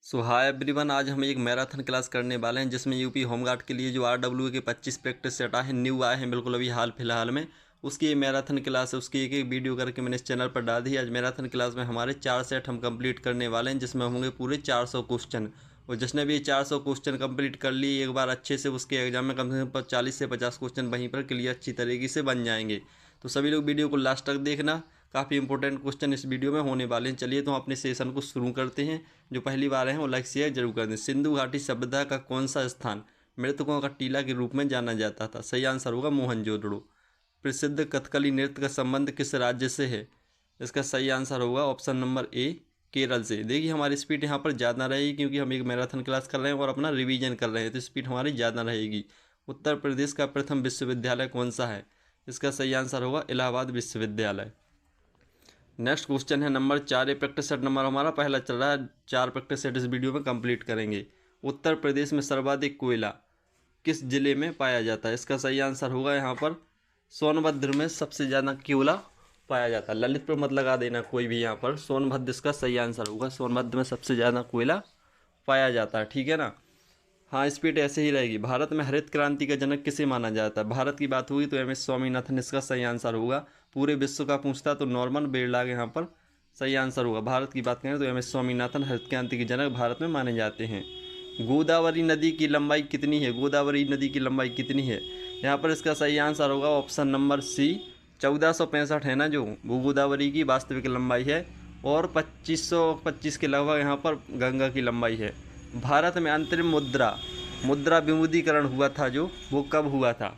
सो hi everyone, आज हम एक मैराथन क्लास करने वाले हैं जिसमें यूपी होमगार्ड के लिए जो RW के 25 प्रैक्टिस सेट आए हैं, न्यू आए हैं बिल्कुल अभी हाल फिलहाल में। उसकी ये मैराथन क्लास है, उसकी एक एक वीडियो करके मैंने इस चैनल पर डाल दी। आज मैराथन क्लास में हमारे 4 सेट हम कंप्लीट करने वाले हैं जिसमें होंगे पूरे 400 क्वेश्चन। और जिसने भी 400 क्वेश्चन कंप्लीट कर लिए एक बार अच्छे से, उसके एग्जाम में कम से कम 40 से 50 क्वेश्चन वहीं पर क्लियर अच्छी तरीके से बन जाएंगे। तो सभी लोग वीडियो को लास्ट तक देखना, काफ़ी इंपॉर्टेंट क्वेश्चन इस वीडियो में होने वाले हैं। चलिए तो हम अपने सेशन को शुरू करते हैं। जो पहली बार है वो लाइक शेयर जरूर कर दें। सिंधु घाटी सभ्यता का कौन सा स्थान मृतकों का टीला के रूप में जाना जाता था? सही आंसर होगा मोहनजोदड़ो। प्रसिद्ध कथकली नृत्य का संबंध किस राज्य से है? इसका सही आंसर होगा ऑप्शन नंबर ए, केरल से। देखिए हमारी स्पीड यहाँ पर ज़्यादा रहेगी क्योंकि हम एक मैराथन क्लास कर रहे हैं और अपना रिवीजन कर रहे हैं, तो स्पीड हमारी ज़्यादा रहेगी। उत्तर प्रदेश का प्रथम विश्वविद्यालय कौन सा है? इसका सही आंसर होगा इलाहाबाद विश्वविद्यालय। नेक्स्ट क्वेश्चन है नंबर 4। ये प्रैक्टिस सेट नंबर हमारा पहला चल रहा है। 4 प्रैक्टिस सेट इस वीडियो में कंप्लीट करेंगे। उत्तर प्रदेश में सर्वाधिक कोयला किस जिले में पाया जाता है? इसका सही आंसर होगा यहाँ पर सोनभद्र में सबसे ज़्यादा कोयला पाया जाता है। ललितपुर मत लगा देना कोई भी, यहाँ पर सोनभद्र इसका सही आंसर होगा। सोनभद्र में सबसे ज़्यादा कोयला पाया जाता है, ठीक है ना। हाँ, स्पीड ऐसे ही रहेगी। भारत में हरित क्रांति का जनक किसे माना जाता है? भारत की बात होगी तो MS स्वामीनाथन इसका सही आंसर होगा। पूरे विश्व का पूछता तो नॉर्मन बेरलाग यहाँ पर सही आंसर होगा। भारत की बात करें तो MS स्वामीनाथन हरित क्रांति के जनक भारत में माने जाते हैं। गोदावरी नदी की लंबाई कितनी है? गोदावरी नदी की लंबाई कितनी है? यहाँ पर इसका सही आंसर होगा ऑप्शन नंबर सी, 1465 है ना, जो वो गोदावरी की वास्तविक लंबाई है। और 2525 के लगभग यहाँ पर गंगा की लंबाई है। भारत में अंतरिम मुद्रा विमुद्रीकरण हुआ था जो, वो कब हुआ था?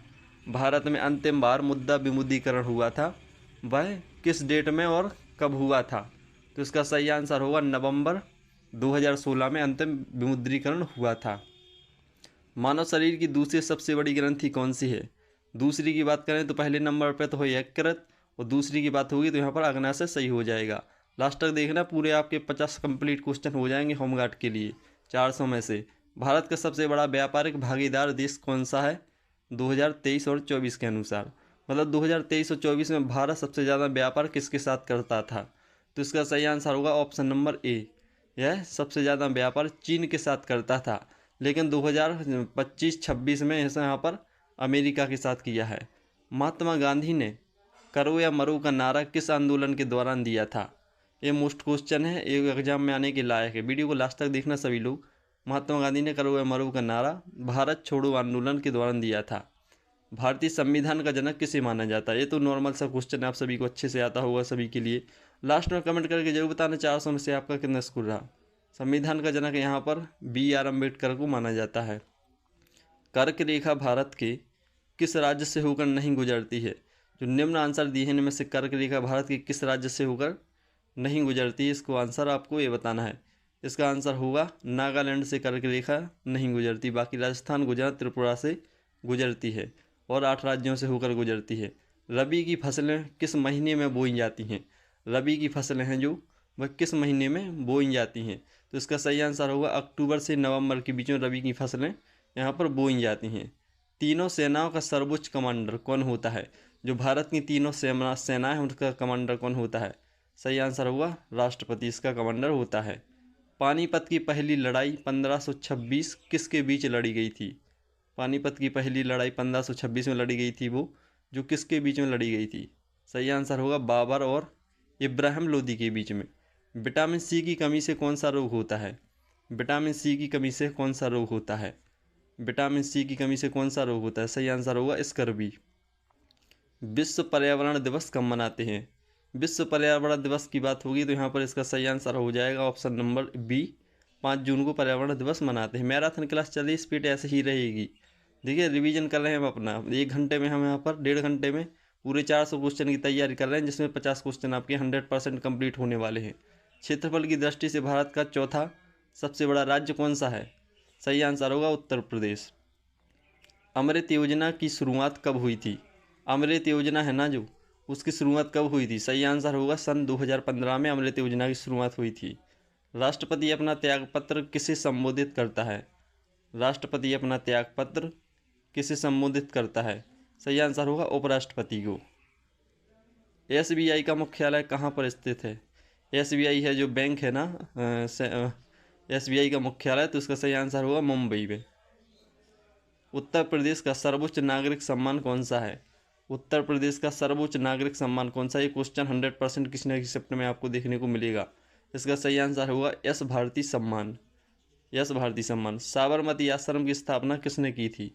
भारत में अंतिम बार मुद्रा विमुद्रीकरण हुआ था, वह किस डेट में और कब हुआ था? तो इसका सही आंसर होगा नवंबर 2016 में अंतिम विमुद्रीकरण हुआ था। मानव शरीर की दूसरी सबसे बड़ी ग्रंथि कौन सी है? दूसरी की बात करें तो पहले नंबर पर तो हो यकृत, और दूसरी की बात होगी तो यहाँ पर अग्नाशय सही हो जाएगा। लास्ट तक देखना, पूरे आपके 50 कंप्लीट क्वेश्चन हो जाएंगे होमगार्ड के लिए 400 में से। भारत का सबसे बड़ा व्यापारिक भागीदार देश कौन सा है 2023 और 24 के अनुसार? मतलब 2023 और 24 में भारत सबसे ज़्यादा व्यापार किसके साथ करता था? तो इसका सही आंसर होगा ऑप्शन नंबर ए, यह सबसे ज़्यादा व्यापार चीन के साथ करता था। लेकिन 2025-26 में ऐसा यहाँ पर अमेरिका के साथ किया है। महात्मा गांधी ने करो या मरो का नारा किस आंदोलन के दौरान दिया था? ये मोस्ट क्वेश्चन है, एक एग्जाम में आने के लायक है। वीडियो को लास्ट तक देखना सभी लोग। महात्मा गांधी ने करो या मरो का नारा भारत छोड़ो आंदोलन के दौरान दिया था। भारतीय संविधान का जनक किसे माना जाता है? ये तो नॉर्मल सा क्वेश्चन है, आप सभी को अच्छे से आता होगा सभी के लिए। लास्ट में कमेंट करके जरूर बताना 400 में से आपका कितना स्कोर रहा। संविधान का जनक यहाँ पर BR अम्बेडकर को माना जाता है। कर्क रेखा भारत के किस राज्य से होकर नहीं गुजरती है? जो निम्न आंसर दिए हैं इनमें से कर्क रेखा भारत के किस राज्य से होकर नहीं गुजरती है, इसको आंसर आपको ये बताना है। इसका आंसर होगा नागालैंड से कर्क रेखा नहीं गुजरती, बाकी राजस्थान, गुजरात, त्रिपुरा से गुजरती है और 8 राज्यों से होकर गुजरती है। रबी की फसलें किस महीने में बोई जाती हैं? रबी की फसलें हैं जो, वह किस महीने में बोई जाती हैं? तो इसका सही आंसर होगा अक्टूबर से नवंबर के बीच में रबी की फसलें यहाँ पर बोई जाती हैं। तीनों सेनाओं का सर्वोच्च कमांडर कौन होता है? जो भारत की तीनों सेनाएं हैं उनका कमांडर कौन होता है? सही आंसर होगा राष्ट्रपति इसका कमांडर होता है। पानीपत की पहली लड़ाई 1526 किसके बीच लड़ी गई थी? पानीपत की पहली लड़ाई 1526 में लड़ी गई थी, वो जो किसके बीच में लड़ी गई थी? सही आंसर होगा बाबर और इब्राहिम लोदी के बीच में। विटामिन सी की कमी से कौन सा रोग होता है? विटामिन सी की कमी से कौन सा रोग होता है? विटामिन सी की कमी से कौन सा रोग होता है? सही आंसर होगा स्कर्वी। विश्व पर्यावरण दिवस कब मनाते हैं? विश्व पर्यावरण दिवस की बात होगी तो यहाँ पर इसका सही आंसर हो जाएगा ऑप्शन नंबर बी, 5 जून को पर्यावरण दिवस मनाते हैं। मैराथन क्लास चलिए, स्पीड ऐसे ही रहेगी। देखिए रिवीजन कर रहे हैं हम अपना, 1 घंटे में हम यहाँ पर 1.5 घंटे में पूरे 400 क्वेश्चन की तैयारी कर रहे हैं, जिसमें 50 क्वेश्चन आपके 100% कंप्लीट होने वाले हैं। क्षेत्रफल की दृष्टि से भारत का चौथा सबसे बड़ा राज्य कौन सा है? सही आंसर होगा उत्तर प्रदेश। अमृत योजना की शुरुआत कब हुई थी? अमृत योजना है ना जो, उसकी शुरुआत कब हुई थी? सही आंसर होगा सन 2015 में अमृत योजना की शुरुआत हुई थी। राष्ट्रपति अपना त्यागपत्र किसे संबोधित करता है? राष्ट्रपति अपना त्यागपत्र किसे संबोधित करता है? सही आंसर होगा उपराष्ट्रपति को। SBI का मुख्यालय कहाँ पर स्थित है? SBI है जो बैंक है ना, SBI का मुख्यालय, तो इसका सही आंसर होगा मुंबई में। उत्तर प्रदेश का सर्वोच्च नागरिक सम्मान कौन सा है? उत्तर प्रदेश का सर्वोच्च नागरिक सम्मान कौन सा है? ये क्वेश्चन 100% किसी न किसी में आपको देखने को मिलेगा। इसका सही आंसर होगा यश भारती सम्मान। यश भारती सम्मान। साबरमती आश्रम की स्थापना किसने की थी?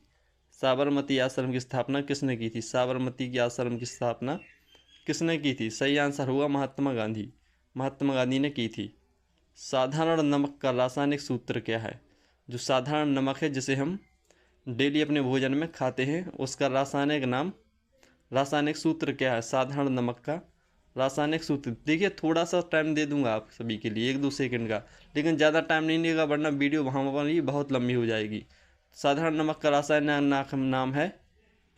साबरमती आश्रम की स्थापना किसने की थी? साबरमती के आश्रम की स्थापना किसने की थी? सही आंसर होगा महात्मा गांधी। महात्मा गांधी ने की थी। साधारण नमक का रासायनिक सूत्र क्या है? जो साधारण नमक है जिसे हम डेली अपने भोजन में खाते हैं, उसका रासायनिक सूत्र क्या है? साधारण नमक का रासायनिक सूत्र। देखिए थोड़ा सा टाइम दे दूंगा आप सभी के लिए, 1-2 सेकंड का, लेकिन ज़्यादा टाइम नहीं लेगा वरना वीडियो वहाँ वाली बहुत लंबी हो जाएगी। साधारण नमक का रासायनिक नाम है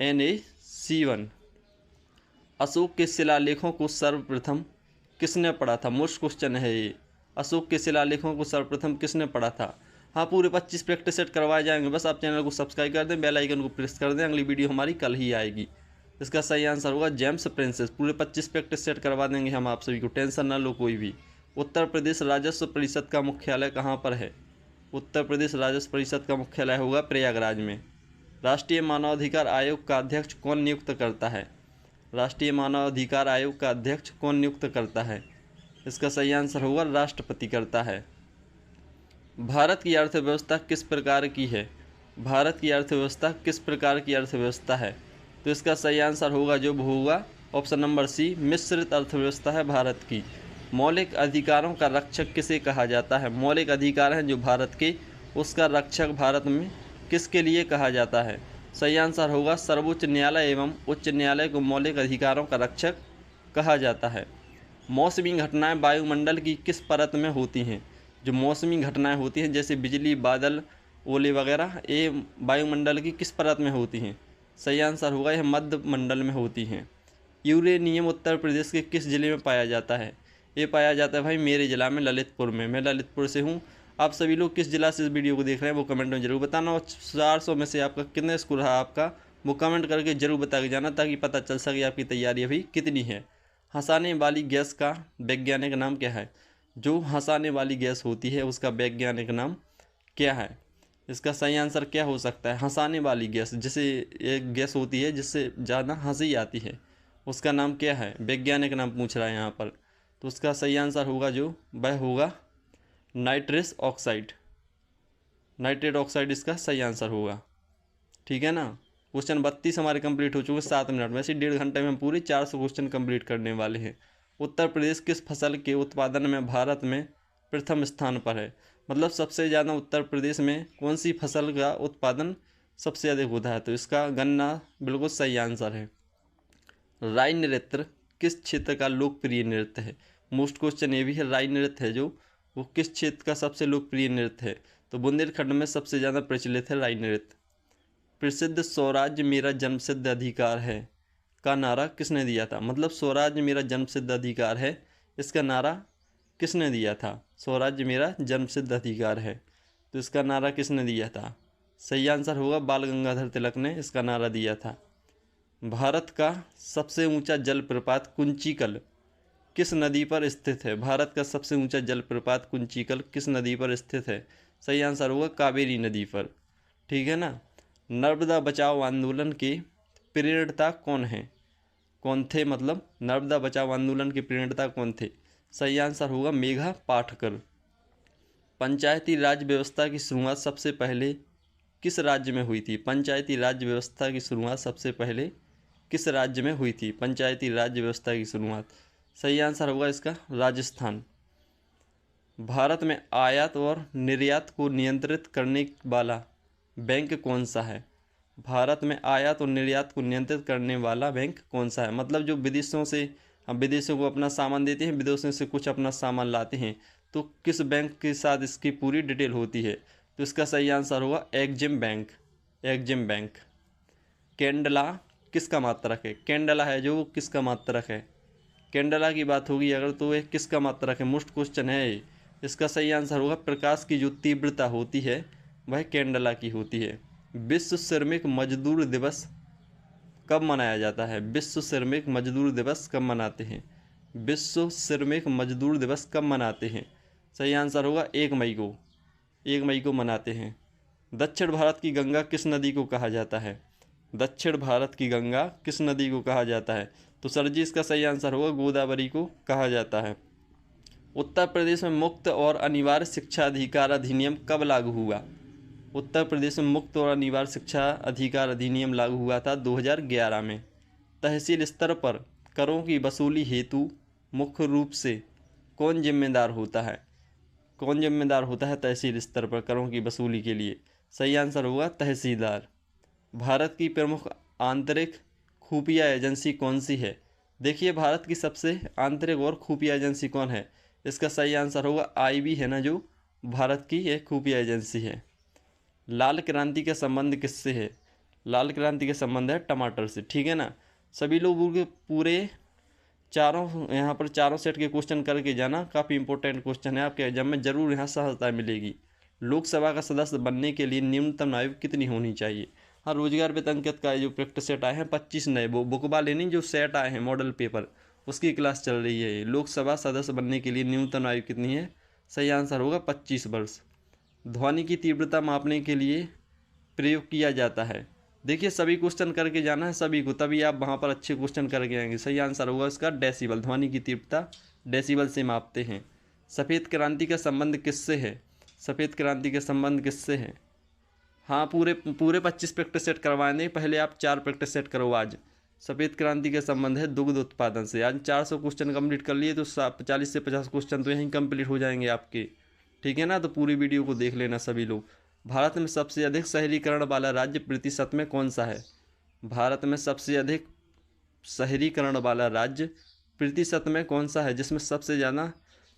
NaC1। अशोक के शिलालेखों को सर्वप्रथम किसने पढ़ा था? मोस्ट क्वेश्चन है ये। अशोक के शिलालेखों को सर्वप्रथम किसने पढ़ा था? हाँ, पूरे 25 प्रैक्टिस सेट करवाए जाएंगे। बस आप चैनल को सब्सक्राइब कर दें, बेल आइकन को प्रेस कर दें, अगली वीडियो हमारी कल ही आएगी। इसका सही आंसर होगा जेम्स प्रिंसेस। पूरे 25 प्रैक्टिस सेट करवा देंगे हम आप सभी को, टेंशन ना लो कोई भी। उत्तर प्रदेश राजस्व परिषद का मुख्यालय कहाँ पर है? उत्तर प्रदेश राजस्व परिषद का मुख्यालय होगा प्रयागराज में। राष्ट्रीय मानवाधिकार आयोग का अध्यक्ष कौन नियुक्त करता है? राष्ट्रीय मानवाधिकार आयोग का अध्यक्ष कौन नियुक्त करता है? इसका सही आंसर होगा राष्ट्रपति करता है। भारत की अर्थव्यवस्था किस प्रकार की है? भारत की अर्थव्यवस्था किस प्रकार की अर्थव्यवस्था है? तो इसका सही आंसर होगा जो होगा ऑप्शन नंबर सी, मिश्रित अर्थव्यवस्था है भारत की। मौलिक अधिकारों का रक्षक किसे कहा जाता है? मौलिक अधिकार हैं जो भारत के, उसका रक्षक भारत में किसके लिए कहा जाता है? सही आंसर होगा सर्वोच्च न्यायालय एवं उच्च न्यायालय को मौलिक अधिकारों का रक्षक कहा जाता है। मौसमी घटनाएं वायुमंडल की किस परत में होती हैं? जो मौसमी घटनाएं होती हैं जैसे बिजली, बादल, ओले वगैरह, ये वायुमंडल की किस परत में होती हैं? सही आंसर होगा यह मध्य मंडल में होती हैं। यूरेनियम उत्तर प्रदेश के किस जिले में पाया जाता है? ये पाया जाता है भाई मेरे ज़िला में, ललितपुर में। मैं ललितपुर से हूँ। आप सभी लोग किस जिला से इस वीडियो को देख रहे हैं वो कमेंट में जरूर बताना, और 400 में से आपका कितने स्कोर रहा आपका वो कमेंट करके जरूर बता के जाना, ताकि पता चल सके आपकी तैयारी अभी कितनी है। हंसाने वाली गैस का वैज्ञानिक नाम क्या है? जो हंसाने वाली गैस होती है उसका वैज्ञानिक नाम क्या है? इसका सही आंसर क्या हो सकता है? हंसाने वाली गैस, जैसे एक गैस होती है जिससे ज़्यादा हंसी आती है, उसका नाम क्या है? वैज्ञानिक नाम पूछ रहा है यहाँ पर। तो उसका सही आंसर होगा जो वह होगा नाइट्रस ऑक्साइड। नाइट्रेट ऑक्साइड इसका सही आंसर होगा। ठीक है ना। क्वेश्चन 32 हमारे कंप्लीट हो चुके 7 मिनट में। ऐसे 1.5 घंटे में हम पूरे 400 क्वेश्चन कंप्लीट करने वाले हैं। उत्तर प्रदेश किस फसल के उत्पादन में भारत में प्रथम स्थान पर है? मतलब सबसे ज़्यादा उत्तर प्रदेश में कौन सी फसल का उत्पादन सबसे अधिक होता है? तो इसका गन्ना बिल्कुल सही आंसर है। राई नृत्य किस क्षेत्र का लोकप्रिय नृत्य है? मोस्ट क्वेश्चन ये भी है, राई नृत्य है जो वो किस क्षेत्र का सबसे लोकप्रिय नृत्य है? तो बुंदेलखंड में सबसे ज़्यादा प्रचलित है राई नृत्य। प्रसिद्ध स्वराज्य मेरा जन्मसिद्ध अधिकार है का नारा किसने दिया था? मतलब स्वराज्य मेरा जन्मसिद्ध अधिकार है, इसका नारा किसने दिया था? स्वराज्य मेरा जन्मसिद्ध अधिकार है, तो इसका नारा किसने दिया था? सही आंसर होगा बाल गंगाधर तिलक ने इसका नारा दिया था। भारत का सबसे ऊंचा जलप्रपात कुंचिकल किस नदी पर स्थित है? भारत का सबसे ऊंचा जलप्रपात कुंचिकल किस नदी पर स्थित है? सही आंसर होगा कावेरी नदी पर। ठीक है ना। नर्मदा बचाओ आंदोलन के प्रेरणता कौन थे? मतलब नर्मदा बचाओ आंदोलन के प्रेरणता कौन थे? सही आंसर होगा मेघा पाटकर। पंचायती राज व्यवस्था की शुरुआत सबसे पहले किस राज्य में हुई थी? पंचायती राज व्यवस्था की शुरुआत सबसे पहले किस राज्य में हुई थी? पंचायती राज व्यवस्था की शुरुआत, सही आंसर होगा इसका राजस्थान। भारत में आयात और निर्यात को नियंत्रित करने वाला बैंक कौन सा है? भारत में आयात और निर्यात को नियंत्रित करने वाला बैंक कौन सा है? मतलब जो विदेशों से हम विदेशों को अपना सामान देते हैं, विदेशों से कुछ अपना सामान लाते हैं, तो किस बैंक के साथ इसकी पूरी डिटेल होती है? तो इसका सही आंसर होगा EXIM bank. EXIM bank. Candela किसका मात्रक है? कैंडला है जो किसका मात्रक है? कैंडला की बात होगी अगर तो ये किसका मात्रक है? मोस्ट क्वेश्चन है ये। इसका सही आंसर होगा प्रकाश की जो तीव्रता होती है वह कैंडला की होती है। विश्व श्रमिक मजदूर दिवस कब मनाया जाता है? विश्व श्रमिक मजदूर दिवस कब मनाते हैं? विश्व श्रमिक मजदूर दिवस कब मनाते हैं? सही आंसर होगा 1 मई को। 1 मई को मनाते हैं। दक्षिण भारत की गंगा किस नदी को कहा जाता है? दक्षिण भारत की गंगा किस नदी को कहा जाता है? तो सर जी इसका सही आंसर होगा गोदावरी को कहा जाता है। उत्तर प्रदेश में मुक्त और अनिवार्य शिक्षा अधिकार अधिनियम कब लागू हुआ? उत्तर प्रदेश में मुक्त और अनिवार्य शिक्षा अधिकार अधिनियम लागू हुआ था 2011 में। तहसील स्तर पर करों की वसूली हेतु मुख्य रूप से कौन जिम्मेदार होता है? कौन जिम्मेदार होता है तहसील स्तर पर करों की वसूली के लिए? सही आंसर होगा तहसीलदार। भारत की प्रमुख आंतरिक खुफिया एजेंसी कौन सी है? देखिए भारत की सबसे आंतरिक और खुफिया एजेंसी कौन है? इसका सही आंसर होगा आईबी है ना, जो भारत की एक खुफिया एजेंसी है। लाल क्रांति का संबंध किससे है? लाल क्रांति का संबंध है टमाटर से, ठीक है ना। सभी लोग पूरे चारों यहाँ पर चारों सेट के क्वेश्चन करके जाना, काफ़ी इंपॉर्टेंट क्वेश्चन है आपके एग्जाम में, जरूर यहाँ सहायता मिलेगी। लोकसभा का सदस्य बनने के लिए न्यूनतम आयु कितनी होनी चाहिए? हाँ, रोजगार वेतन अंकित का जो प्रैक्टिस सेट आए हैं 25 नए, वो बुक वाले नहीं, जो सेट आए हैं मॉडल पेपर, उसकी क्लास चल रही है। लोकसभा सदस्य बनने के लिए न्यूनतम आयु कितनी है? सही आंसर होगा 25 वर्ष। ध्वनि की तीव्रता मापने के लिए प्रयोग किया जाता है। देखिए सभी क्वेश्चन करके जाना है सभी को, तभी आप वहाँ पर अच्छे क्वेश्चन करके आएंगे। सही आंसर होगा इसका डेसिबल। ध्वनि की तीव्रता डेसिबल से मापते हैं। सफ़ेद क्रांति का संबंध किससे है? सफ़ेद क्रांति का संबंध किससे है? हाँ, पूरे 25 प्रैक्टिस सेट करवाएंगे, पहले आप 4 प्रैक्टिस सेट करो आज। सफ़ेद क्रांति का संबंध है दुग्ध उत्पादन से। आज 400 क्वेश्चन कंप्लीट कर लिए तो 40 से 50 क्वेश्चन तो यहीं कंप्लीट हो जाएंगे आपके, ठीक है ना। तो पूरी वीडियो को देख लेना सभी लोग। भारत में सबसे अधिक शहरीकरण वाला राज्य प्रतिशत में कौन सा है? भारत में सबसे अधिक शहरीकरण वाला राज्य प्रतिशत में कौन सा है, जिसमें सबसे ज़्यादा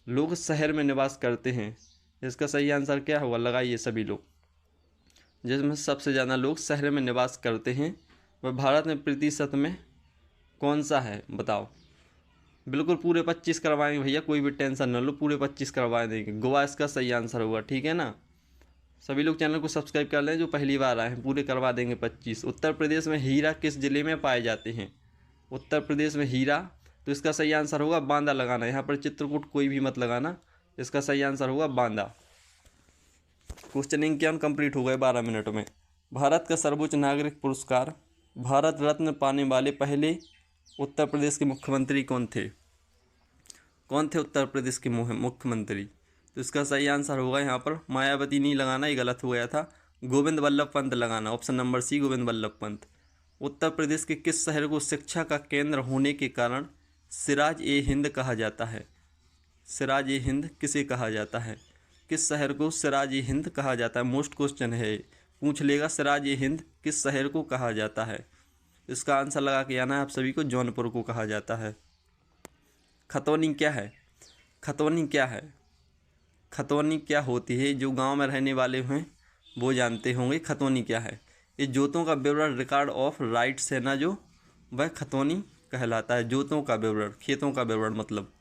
लोग शहर में निवास करते हैं? इसका सही आंसर क्या होगा, लगाइए सभी लोग। जिसमें सबसे ज़्यादा लोग शहर में निवास करते हैं वह भारत में प्रतिशत में कौन सा है, बताओ। बिल्कुल पूरे 25 करवाएंगे भैया, कोई भी टेंशन न लो, पूरे 25 करवा देंगे। गोवा इसका सही आंसर होगा, ठीक है ना। सभी लोग चैनल को सब्सक्राइब कर लें जो पहली बार आए हैं, पूरे करवा देंगे 25। उत्तर प्रदेश में हीरा किस जिले में पाए जाते हैं? उत्तर प्रदेश में हीरा, तो इसका सही आंसर होगा बांदा लगाना, यहाँ पर चित्रकूट कोई भी मत लगाना। इसका सही आंसर होगा बांदा। क्वेश्चनिंग क्या कंप्लीट हो गए 12 मिनट में। भारत का सर्वोच्च नागरिक पुरस्कार भारत रत्न पाने वाले पहले उत्तर प्रदेश के मुख्यमंत्री कौन थे? कौन थे उत्तर प्रदेश के मुख्यमंत्री? तो इसका सही आंसर होगा यहाँ पर मायावती नहीं लगाना, ये गलत हो गया था, गोविंद वल्लभ पंत लगाना। Option number C Govind Vallabh Pant. Uttar Pradesh के किस शहर को शिक्षा का केंद्र होने के कारण सिराज ए हिंद कहा जाता है? सिराज ए हिंद किसे कहा जाता है? किस शहर को सिराज ए हिंद कहा जाता है? मोस्ट क्वेश्चन है, पूछ लेगा। सिराज ए हिंद किस शहर को कहा जाता है? इसका आंसर लगा के आना है आप सभी को। जौनपुर को कहा जाता है। खतौनी क्या है? खतौनी क्या है? खतौनी क्या होती है? जो गांव में रहने वाले हैं वो जानते होंगे खतौनी क्या है। ये जोतों का विवरण, रिकॉर्ड ऑफ राइट्स है ना, जो वह खतौनी कहलाता है। जोतों का विवरण, खेतों का विवरण मतलब।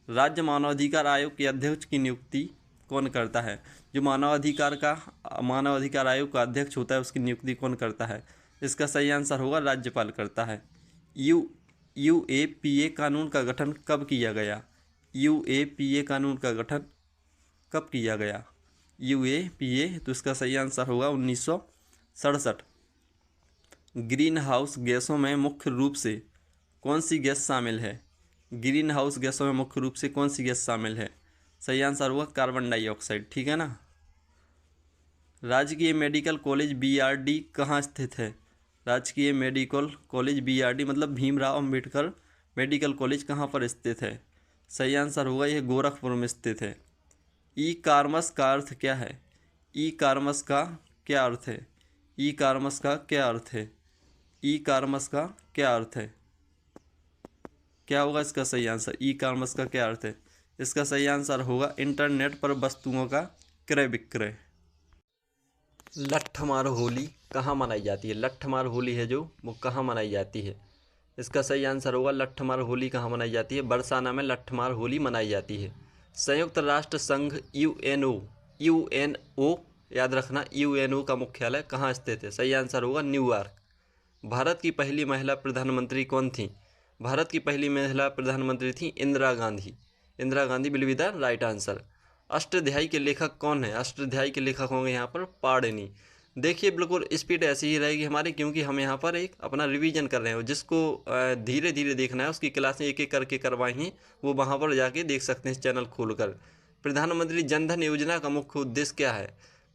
राज्य मानवाधिकार आयोग के अध्यक्ष की नियुक्ति कौन करता है? जो मानवाधिकार आयोग का अध्यक्ष होता है उसकी नियुक्ति कौन करता है? इसका सही आंसर होगा राज्यपाल करता है। यूएपीए कानून का गठन कब किया गया? यूएपीए कानून का गठन कब किया गया? यूएपीए, तो इसका सही आंसर होगा 1967। ग्रीन हाउस गैसों में मुख्य रूप से कौन सी गैस शामिल है? ग्रीन हाउस गैसों में मुख्य रूप से कौन सी गैस शामिल है? सही आंसर होगा कार्बन डाइऑक्साइड, ठीक है ना। राजकीय मेडिकल कॉलेज बीआरडी कहाँ स्थित है? राजकीय मेडिकल कॉलेज बीआरडी मतलब भीमराव अंबेडकर मेडिकल कॉलेज कहाँ पर स्थित है? सही आंसर होगा यह गोरखपुर में स्थित है। ई कॉमर्स का अर्थ क्या है? ई कॉमर्स का क्या अर्थ है? ई कॉमर्स का क्या अर्थ है? ई कॉमर्स का क्या अर्थ है? क्या होगा इसका सही आंसर? ई कॉमर्स का क्या अर्थ है? इसका सही आंसर होगा इंटरनेट पर वस्तुओं का क्रय विक्रय। लट्ठमार होली कहाँ मनाई जाती है? लट्ठमार होली है जो, वो कहाँ मनाई जाती है? इसका सही आंसर होगा लट्ठमार होली कहाँ मनाई जाती है? बरसाना में लट्ठमार होली मनाई जाती है। संयुक्त राष्ट्र संघ यूएनओ याद रखना, यूएनओ का मुख्यालय कहाँ स्थित है? सही आंसर होगा न्यूयॉर्क। भारत की पहली महिला प्रधानमंत्री कौन थी? भारत की पहली महिला प्रधानमंत्री थी Indira Gandhi. Indira Gandhi will be the right answer. Ashtadhyayi के लेखक कौन है? अष्टाध्यायी के लेखक होंगे यहाँ पर पाणिनि। देखिए बिल्कुल स्पीड ऐसी ही रहेगी हमारी, क्योंकि हम यहाँ पर एक अपना रिवीजन कर रहे हो। जिसको धीरे धीरे देखना है उसकी क्लासें एक एक करके करवाई हैं, वो वहाँ पर जाके देख सकते हैं चैनल खोलकर। प्रधानमंत्री जनधन योजना का मुख्य उद्देश्य क्या है?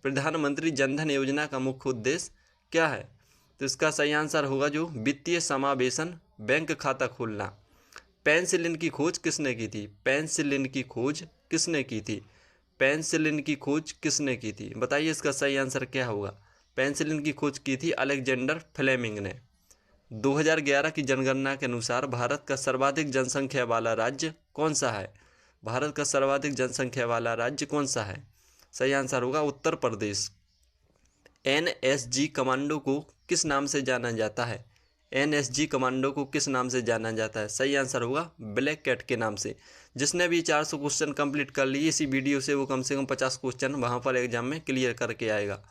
प्रधानमंत्री जनधन योजना का मुख्य उद्देश्य क्या है? तो इसका सही आंसर होगा जो वित्तीय समावेशन, बैंक खाता खोलना। पेनिसिलिन की खोज किसने की थी? पेनिसिलिन की खोज किसने की थी? पेनिसिलिन की खोज किसने की थी? बताइए इसका सही आंसर क्या होगा? पेनिसिलिन की खोज की थी अलेक्जेंडर फ्लेमिंग ने। 2011 की जनगणना के अनुसार भारत का सर्वाधिक जनसंख्या वाला राज्य कौन सा है? भारत का सर्वाधिक जनसंख्या वाला राज्य कौन सा है? सही आंसर होगा उत्तर प्रदेश। NSG कमांडो को किस नाम से जाना जाता है? NSG कमांडो को किस नाम से जाना जाता है? सही आंसर होगा ब्लैक कैट के नाम से। जिसने भी 400 क्वेश्चन कंप्लीट कर लिए इसी वीडियो से, वो कम से कम 50 क्वेश्चन वहाँ पर एग्जाम में क्लियर करके आएगा।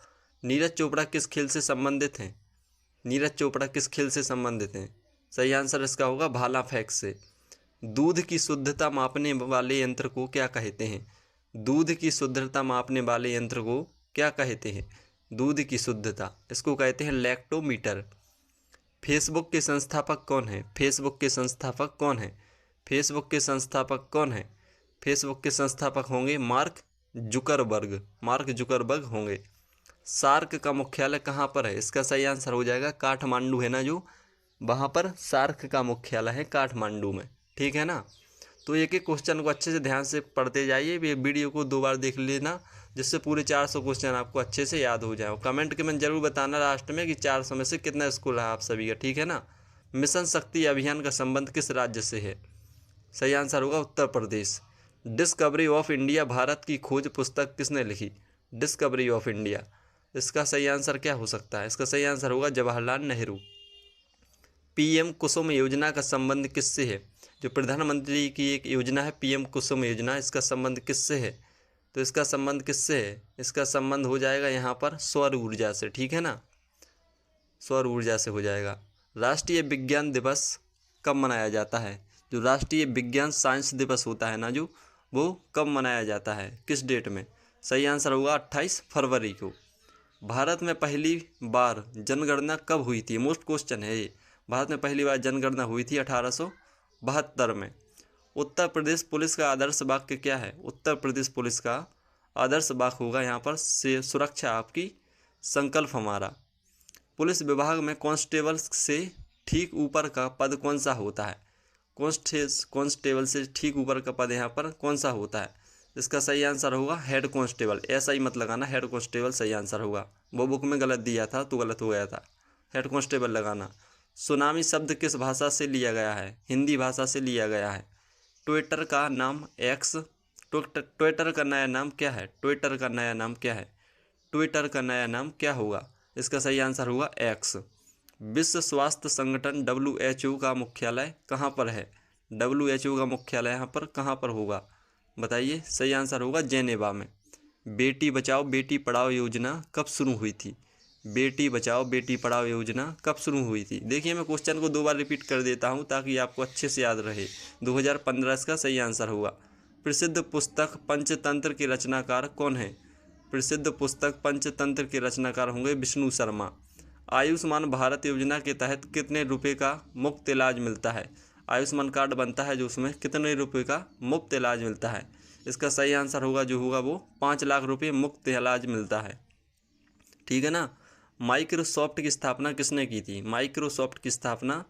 नीरज चोपड़ा किस खेल से संबंधित हैं? नीरज चोपड़ा किस खेल से संबंधित हैं? सही आंसर इसका होगा भाला फेंक से। दूध की शुद्धता मापने वाले यंत्र को क्या कहते हैं? दूध की शुद्धता मापने वाले यंत्र को क्या कहते हैं? दूध की शुद्धता, इसको कहते हैं लैक्टोमीटर। फेसबुक के संस्थापक कौन है? फेसबुक के संस्थापक कौन है? फेसबुक के संस्थापक कौन है? फेसबुक के संस्थापक होंगे मार्क जुकरबर्ग। मार्क जुकरबर्ग होंगे। सार्क का मुख्यालय कहाँ पर है? इसका सही आंसर हो जाएगा काठमांडू है ना, जो वहाँ पर सार्क का मुख्यालय है काठमांडू में। ठीक है ना। तो एक एक क्वेश्चन को अच्छे से ध्यान से पढ़ते जाइए। वीडियो को 2 बार देख लेना, जिससे पूरे 400 क्वेश्चन आपको अच्छे से याद हो जाए। कमेंट के में जरूर बताना लास्ट में कि 400 में से कितना स्कोर रहा आप सभी का। ठीक है ना। मिशन शक्ति अभियान का संबंध किस राज्य से है? सही आंसर होगा Uttar Pradesh. Discovery of India Bharat की खोज पुस्तक किसने लिखी? डिस्कवरी ऑफ इंडिया, इसका सही आंसर क्या हो सकता है? इसका सही आंसर होगा जवाहरलाल नेहरू। PM कुसुम योजना का संबंध किससे है? जो प्रधानमंत्री की एक योजना है PM कुसुम योजना, इसका संबंध किससे है? तो इसका संबंध किससे है? इसका संबंध हो जाएगा यहाँ पर सौर ऊर्जा से। ठीक है ना, सौर ऊर्जा से हो जाएगा। राष्ट्रीय विज्ञान दिवस कब मनाया जाता है? जो राष्ट्रीय विज्ञान साइंस दिवस होता है ना, जो वो कब मनाया जाता है, किस डेट में? सही आंसर होगा 28 फरवरी को। भारत में पहली बार जनगणना कब हुई थी? मोस्ट क्वेश्चन है ये। भारत में पहली बार जनगणना हुई थी 1872 में। उत्तर प्रदेश पुलिस का आदर्श वाक्य क्या है? उत्तर प्रदेश पुलिस का आदर्श वाक्य होगा यहाँ पर से सुरक्षा आपकी, संकल्प हमारा। पुलिस विभाग में कांस्टेबल से ठीक ऊपर का पद कौन सा होता है? कांस्टेबल से ठीक ऊपर का पद यहाँ पर कौन सा होता है? इसका सही आंसर होगा हेड कांस्टेबल। ऐसा ही मत लगाना, हेड कांस्टेबल सही आंसर होगा। वो बुक में गलत दिया था तो गलत हो गया था, हेड कांस्टेबल लगाना। सुनामी शब्द किस भाषा से लिया गया है? हिंदी भाषा से लिया गया है। ट्विटर का नाम एक्स, ट्विटर का नया नाम क्या है? ट्विटर का नया नाम क्या है? ट्विटर का नया नाम क्या होगा? इसका सही आंसर होगा एक्स। विश्व स्वास्थ्य संगठन WHO का मुख्यालय कहाँ पर है? WHO का मुख्यालय यहाँ पर कहाँ पर होगा? बताइए। सही आंसर होगा जेनेवा में। बेटी बचाओ बेटी पढ़ाओ योजना कब शुरू हुई थी? बेटी बचाओ बेटी पढ़ाओ योजना कब शुरू हुई थी? देखिए मैं क्वेश्चन को 2 बार रिपीट कर देता हूँ ताकि आपको अच्छे से याद रहे। 2015 इसका सही आंसर होगा। प्रसिद्ध पुस्तक पंचतंत्र के रचनाकार कौन है? प्रसिद्ध पुस्तक पंचतंत्र के रचनाकार होंगे विष्णु शर्मा। आयुष्मान भारत योजना के तहत कितने रुपए का मुफ्त इलाज मिलता है? आयुष्मान कार्ड बनता है जो, उसमें कितने रुपए का मुफ्त इलाज मिलता है? इसका सही आंसर होगा जो होगा वो 5 लाख रुपये मुफ्त इलाज मिलता है। ठीक है ना। माइक्रोसॉफ्ट की स्थापना किसने की थी? माइक्रोसॉफ्ट की स्थापना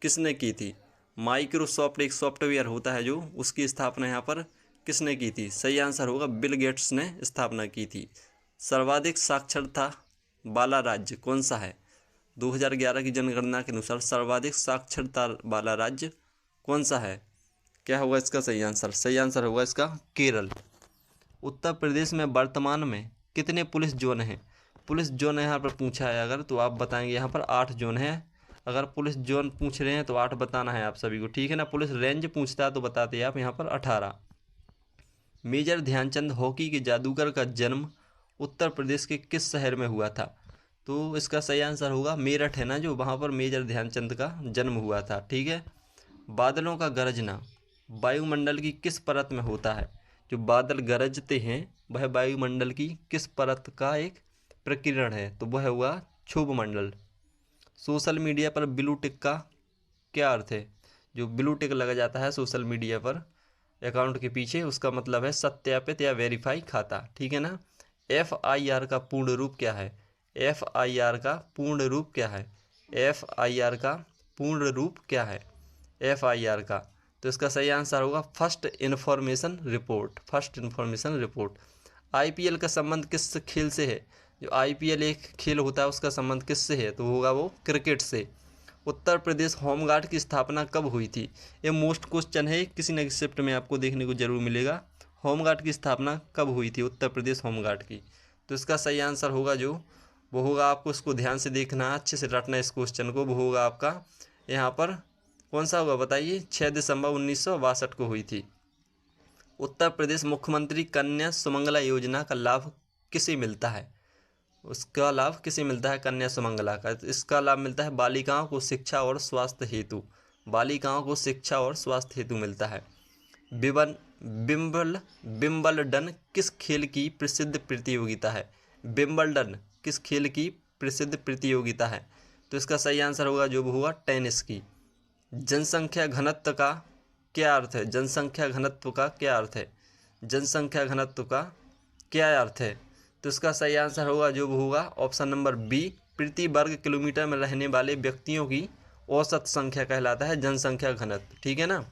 किसने की थी? माइक्रोसॉफ्ट एक सॉफ्टवेयर होता है जो, उसकी स्थापना यहाँ पर किसने की थी? सही आंसर होगा बिल गेट्स ने स्थापना की थी। सर्वाधिक साक्षरता वाला राज्य कौन सा है? 2011 की जनगणना के अनुसार सर्वाधिक साक्षरता वाला राज्य कौन सा है? क्या होगा इसका सही आंसर? सही आंसर होगा इसका केरल। उत्तर प्रदेश में वर्तमान में कितने पुलिस जोन हैं? पुलिस जोन यहाँ पर पूछा है अगर, तो आप बताएंगे यहाँ पर 8 जोन है। अगर पुलिस जोन पूछ रहे हैं तो 8 बताना है आप सभी को। ठीक है ना। पुलिस रेंज पूछता है तो बताते हैं आप यहाँ पर 18। मेजर ध्यानचंद हॉकी के जादूगर का जन्म उत्तर प्रदेश के किस शहर में हुआ था? तो इसका सही आंसर होगा मेरठ है ना, जो वहाँ पर मेजर ध्यानचंद का जन्म हुआ था। ठीक है। बादलों का गरजना वायुमंडल की किस परत में होता है? जो बादल गरजते हैं वह वायुमंडल की किस परत का एक प्रकीर्णन है? तो वह हुआ क्षोभ मंडल। सोशल मीडिया पर ब्लू टिक का क्या अर्थ है? जो ब्लू टिक लगा जाता है सोशल मीडिया पर अकाउंट के पीछे, उसका मतलब है सत्यापित या वेरीफाई खाता, ठीक है ना। FIR का पूर्ण रूप क्या है? FIR का पूर्ण रूप क्या है? FIR का पूर्ण रूप क्या है? FIR का, तो इसका सही आंसर होगा first information report. First information report. IPL का संबंध किस खेल से है? जो IPL एक खेल होता है उसका संबंध किससे है? तो होगा वो क्रिकेट से। उत्तर प्रदेश होमगार्ड की स्थापना कब हुई थी? ये मोस्ट क्वेश्चन है, किसी न किसी शिफ्ट में आपको देखने को जरूर मिलेगा। होमगार्ड की स्थापना कब हुई थी उत्तर प्रदेश होमगार्ड की? तो इसका सही आंसर होगा जो वो होगा, आपको इसको ध्यान से देखना, अच्छे से रटना इस क्वेश्चन को। वो होगा आपका यहाँ पर कौन सा होगा बताइए? 6 दिसंबर 1962 को हुई थी। उत्तर प्रदेश मुख्यमंत्री कन्या सुमंगला योजना का लाभ किसे मिलता है? उसका लाभ किसे मिलता है कन्या सुमंगला का? तो इसका लाभ मिलता है बालिकाओं को शिक्षा और स्वास्थ्य हेतु। बालिकाओं को शिक्षा और स्वास्थ्य हेतु मिलता है। बिबन विम्बलडन किस खेल की प्रसिद्ध प्रतियोगिता है? विम्बलडन किस खेल की प्रसिद्ध प्रतियोगिता है? तो इसका सही आंसर होगा जो होगा टेनिस की। जनसंख्या घनत्व का क्या अर्थ है? जनसंख्या घनत्व का क्या अर्थ है? जनसंख्या घनत्व का क्या अर्थ है? तो इसका सही आंसर होगा जो होगा ऑप्शन नंबर बी, प्रति वर्ग किलोमीटर में रहने वाले व्यक्तियों की औसत संख्या कहलाता है जनसंख्या घनत्व, ठीक है ना।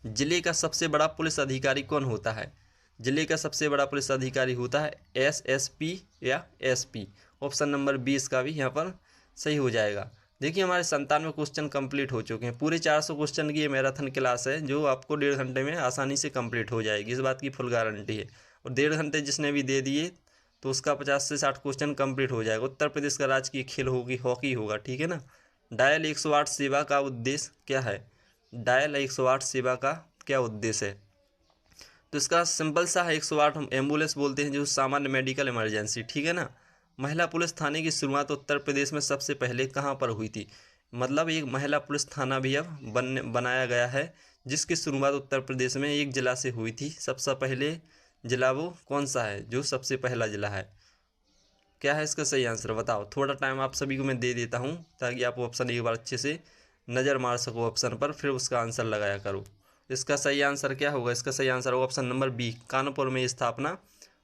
जिले का सबसे बड़ा पुलिस अधिकारी कौन होता है? जिले का सबसे बड़ा पुलिस अधिकारी होता है SSP या SP। ऑप्शन नंबर 20 का भी यहाँ पर सही हो जाएगा। देखिए हमारे 97 क्वेश्चन कंप्लीट हो चुके हैं। पूरे 400 क्वेश्चन की ये मैराथन क्लास है जो आपको 1.5 घंटे में आसानी से कंप्लीट हो जाएगी, इस बात की फुल गारंटी है। और 1.5 घंटे जिसने भी दे दिए तो उसका 50 से 60 क्वेश्चन कंप्लीट हो जाएगा। उत्तर प्रदेश का राजकीय खेल होगी हॉकी होगा, ठीक है ना। डायल 108 सेवा का उद्देश्य क्या है? डायल 108 सेवा का क्या उद्देश्य है? तो इसका सिंपल सा है, 108 हम एम्बुलेंस बोलते हैं जो सामान्य मेडिकल इमरजेंसी, ठीक है ना। महिला पुलिस थाने की शुरुआत उत्तर प्रदेश में सबसे पहले कहाँ पर हुई थी? मतलब एक महिला पुलिस थाना भी अब बनाया गया है जिसकी शुरुआत उत्तर प्रदेश में एक जिला से हुई थी। सबसे पहले जिला वो कौन सा है जो सबसे पहला जिला है? क्या है इसका सही आंसर बताओ। थोड़ा टाइम आप सभी को मैं दे देता हूँ ताकि आप ऑप्शन एक बार अच्छे से नज़र मार सको ऑप्शन पर, फिर उसका आंसर लगाया करो। इसका सही आंसर क्या होगा? इसका सही आंसर होगा ऑप्शन नंबर बी, कानपुर में स्थापना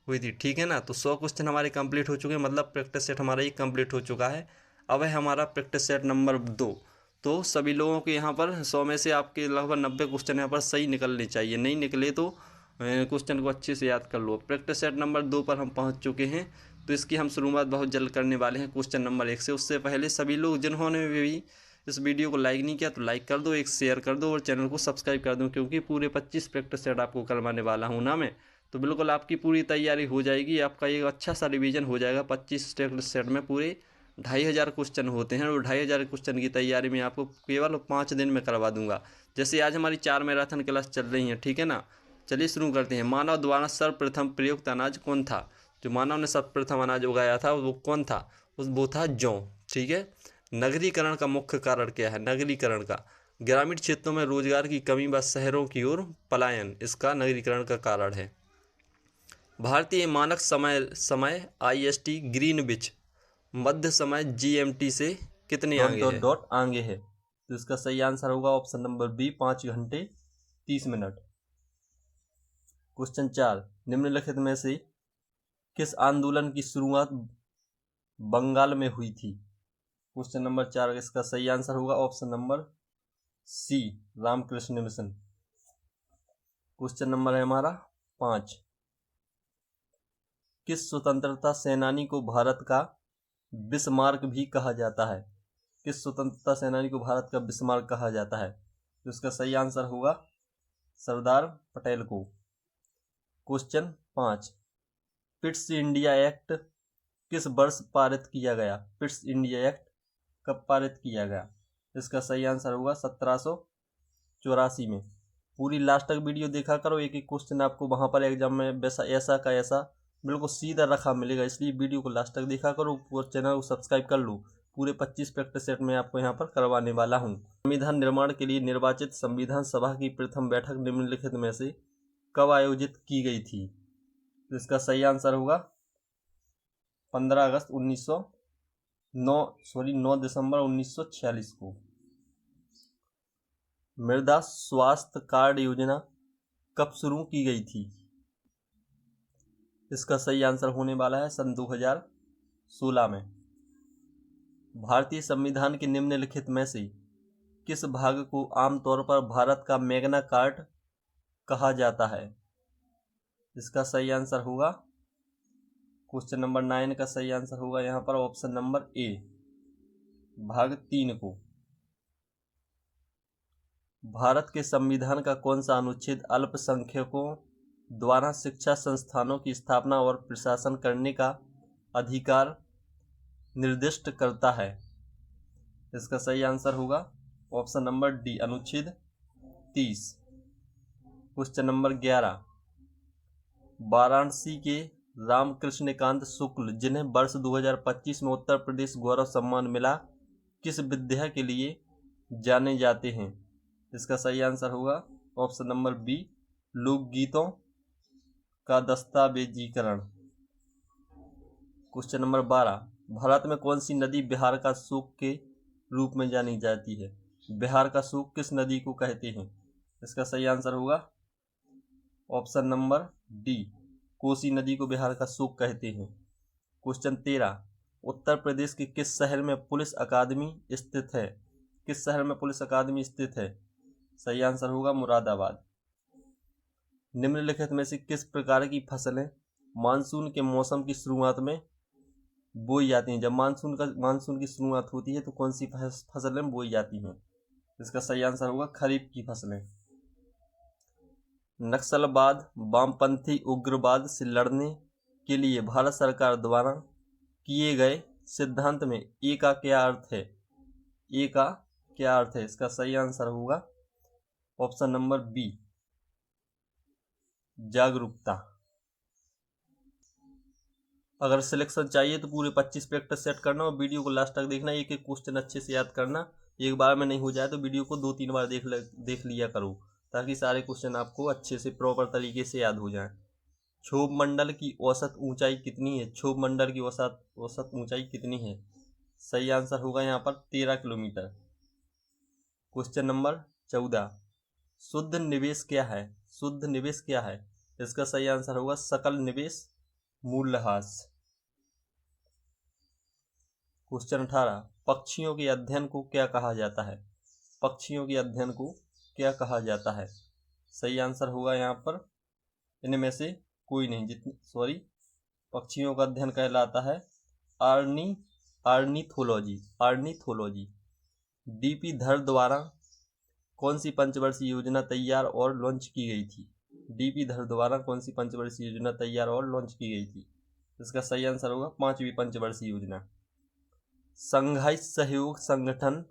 हुई थी, ठीक है ना। तो 100 क्वेश्चन हमारे कंप्लीट हो चुके हैं, मतलब प्रैक्टिस सेट हमारा एक कंप्लीट हो चुका है। अब है हमारा प्रैक्टिस सेट नंबर 2। तो सभी लोगों के यहाँ पर 100 में से आपके लगभग 90 क्वेश्चन यहाँ पर सही निकलने चाहिए, नहीं निकले तो क्वेश्चन को अच्छे से याद कर लो। प्रैक्टिस सेट नंबर 2 पर हम पहुँच चुके हैं, तो इसकी हम शुरुआत बहुत जल्द करने वाले हैं क्वेश्चन नंबर 1 से। उससे पहले सभी लोग जिन्होंने भी इस वीडियो को लाइक नहीं किया तो लाइक कर दो, एक शेयर कर दो और चैनल को सब्सक्राइब कर दो, क्योंकि पूरे 25 प्रैक्टिस सेट आपको करवाने वाला हूँ ना मैं। तो बिल्कुल आपकी पूरी तैयारी हो जाएगी, आपका एक अच्छा सा रिवीजन हो जाएगा। 25 प्रैक्टिस सेट में पूरे 2500 क्वेश्चन होते हैं और 2500 क्वेश्चन की तैयारी में आपको केवल 5 दिन में करवा दूंगा। जैसे आज हमारी 4 मैराथन क्लास चल रही हैं, ठीक है ना। चलिए शुरू करते हैं। मानव द्वारा सर्वप्रथम प्रयुक्त अनाज कौन था? जो मानव ने सर्वप्रथम अनाज उगाया था वो कौन था? वो था जौ, ठीक है। नगरीकरण का मुख्य कारण क्या है? नगरीकरण का, ग्रामीण क्षेत्रों में रोजगार की कमी व शहरों की ओर पलायन इसका नगरीकरण का कारण है। भारतीय मानक समय IST ग्रीनविच मध्य समय GMT से कितने आगे है? आगे है। तो इसका सही आंसर होगा ऑप्शन नंबर बी, 5 घंटे 30 मिनट। क्वेश्चन 4, निम्नलिखित में से किस आंदोलन की शुरुआत बंगाल में हुई थी? क्वेश्चन नंबर 4 इसका सही आंसर होगा option number C, Ramakrishna Mission. Question number है हमारा 5, किस स्वतंत्रता सेनानी को भारत का बिस्मार्क भी कहा जाता है? किस स्वतंत्रता सेनानी को भारत का बिस्मार्क कहा जाता है? तो इसका सही आंसर होगा सरदार पटेल को। क्वेश्चन 5, पिट्स इंडिया एक्ट किस वर्ष पारित किया गया? पिट्स इंडिया एक्ट कब पारित किया गया? इसका सही आंसर होगा 1784 में। पूरी लास्ट तक वीडियो देखा करो, एक एक क्वेश्चन आपको वहाँ पर एग्जाम में वैसा ऐसा का ऐसा बिल्कुल सीधा रखा मिलेगा, इसलिए वीडियो को लास्ट तक देखा करो और चैनल को सब्सक्राइब कर लो। पूरे 25 प्रैक्टिस सेट में आपको यहाँ पर करवाने वाला हूँ। संविधान निर्माण के लिए निर्वाचित संविधान सभा की प्रथम बैठक निम्नलिखित में से कब आयोजित की गई थी? तो इसका सही आंसर होगा 9 दिसंबर 1946 को। मृदा स्वास्थ्य कार्ड योजना कब शुरू की गई थी? इसका सही आंसर होने वाला है सन 2016 में। भारतीय संविधान के निम्नलिखित में से किस भाग को आमतौर पर भारत का मैग्ना कार्टा कहा जाता है? इसका सही आंसर होगा, क्वेश्चन नंबर 9 का सही आंसर होगा यहाँ पर ऑप्शन नंबर ए, भाग 3 को। भारत के संविधान का कौन सा अनुच्छेद अल्पसंख्यकों द्वारा शिक्षा संस्थानों की स्थापना और प्रशासन करने का अधिकार निर्दिष्ट करता है? इसका सही आंसर होगा ऑप्शन नंबर डी, अनुच्छेद 30। क्वेश्चन नंबर 11, वाराणसी के रामकृष्णकांत शुक्ल, जिन्हें वर्ष 2025 में उत्तर प्रदेश गौरव सम्मान मिला, किस विधा के लिए जाने जाते हैं? इसका सही आंसर होगा ऑप्शन नंबर बी, लोकगीतों का दस्तावेजीकरण। क्वेश्चन नंबर 12, भारत में कौन सी नदी बिहार का शोक के रूप में जानी जाती है? बिहार का शोक किस नदी को कहते हैं? इसका सही आंसर होगा ऑप्शन नंबर डी, कोसी नदी को बिहार का शोक कहते हैं। क्वेश्चन 13, उत्तर प्रदेश के किस शहर में पुलिस अकादमी स्थित है? किस शहर में पुलिस अकादमी स्थित है? सही आंसर होगा मुरादाबाद। निम्नलिखित में से किस प्रकार की फसलें मानसून के मौसम की शुरुआत में बोई जाती हैं? जब मानसून की शुरुआत होती है तो कौन सी फसलें बोई जाती हैं? इसका सही आंसर होगा खरीफ की फसलें। नक्सलवाद वामपंथी उग्रवाद से लड़ने के लिए भारत सरकार द्वारा किए गए सिद्धांत में ए का क्या अर्थ है? ए का क्या अर्थ है? इसका सही आंसर होगा ऑप्शन नंबर बी, जागरूकता। अगर सिलेक्शन चाहिए तो पूरे 25 प्रैक्टिस सेट करना और वीडियो को लास्ट तक देखना, एक एक क्वेश्चन अच्छे से याद करना। एक बार में नहीं हो जाए तो वीडियो को 2-3 बार देख लिया करो, ताकि सारे क्वेश्चन आपको अच्छे से प्रॉपर तरीके से याद हो जाएं। क्षोभ मंडल की औसत ऊंचाई कितनी है? क्षोभ मंडल की औसत ऊंचाई कितनी है? सही आंसर होगा यहाँ पर 13 किलोमीटर। क्वेश्चन नंबर 14, शुद्ध निवेश क्या है? शुद्ध निवेश क्या है? इसका सही आंसर होगा सकल निवेश मूल्यह्रास। क्वेश्चन 18, पक्षियों के अध्ययन को क्या कहा जाता है? पक्षियों के अध्ययन को क्या कहा जाता है? सही आंसर होगा यहाँ पर इनमें से कोई नहीं, पक्षियों का अध्ययन कहलाता है आर्निथोलॉजी। डीपी धर द्वारा कौन सी पंचवर्षीय योजना तैयार और लॉन्च की गई थी? डीपी धर द्वारा कौन सी पंचवर्षीय योजना तैयार और लॉन्च की गई थी? इसका सही आंसर होगा 5वीं पंचवर्षीय योजना। संघाई सहयोग संगठन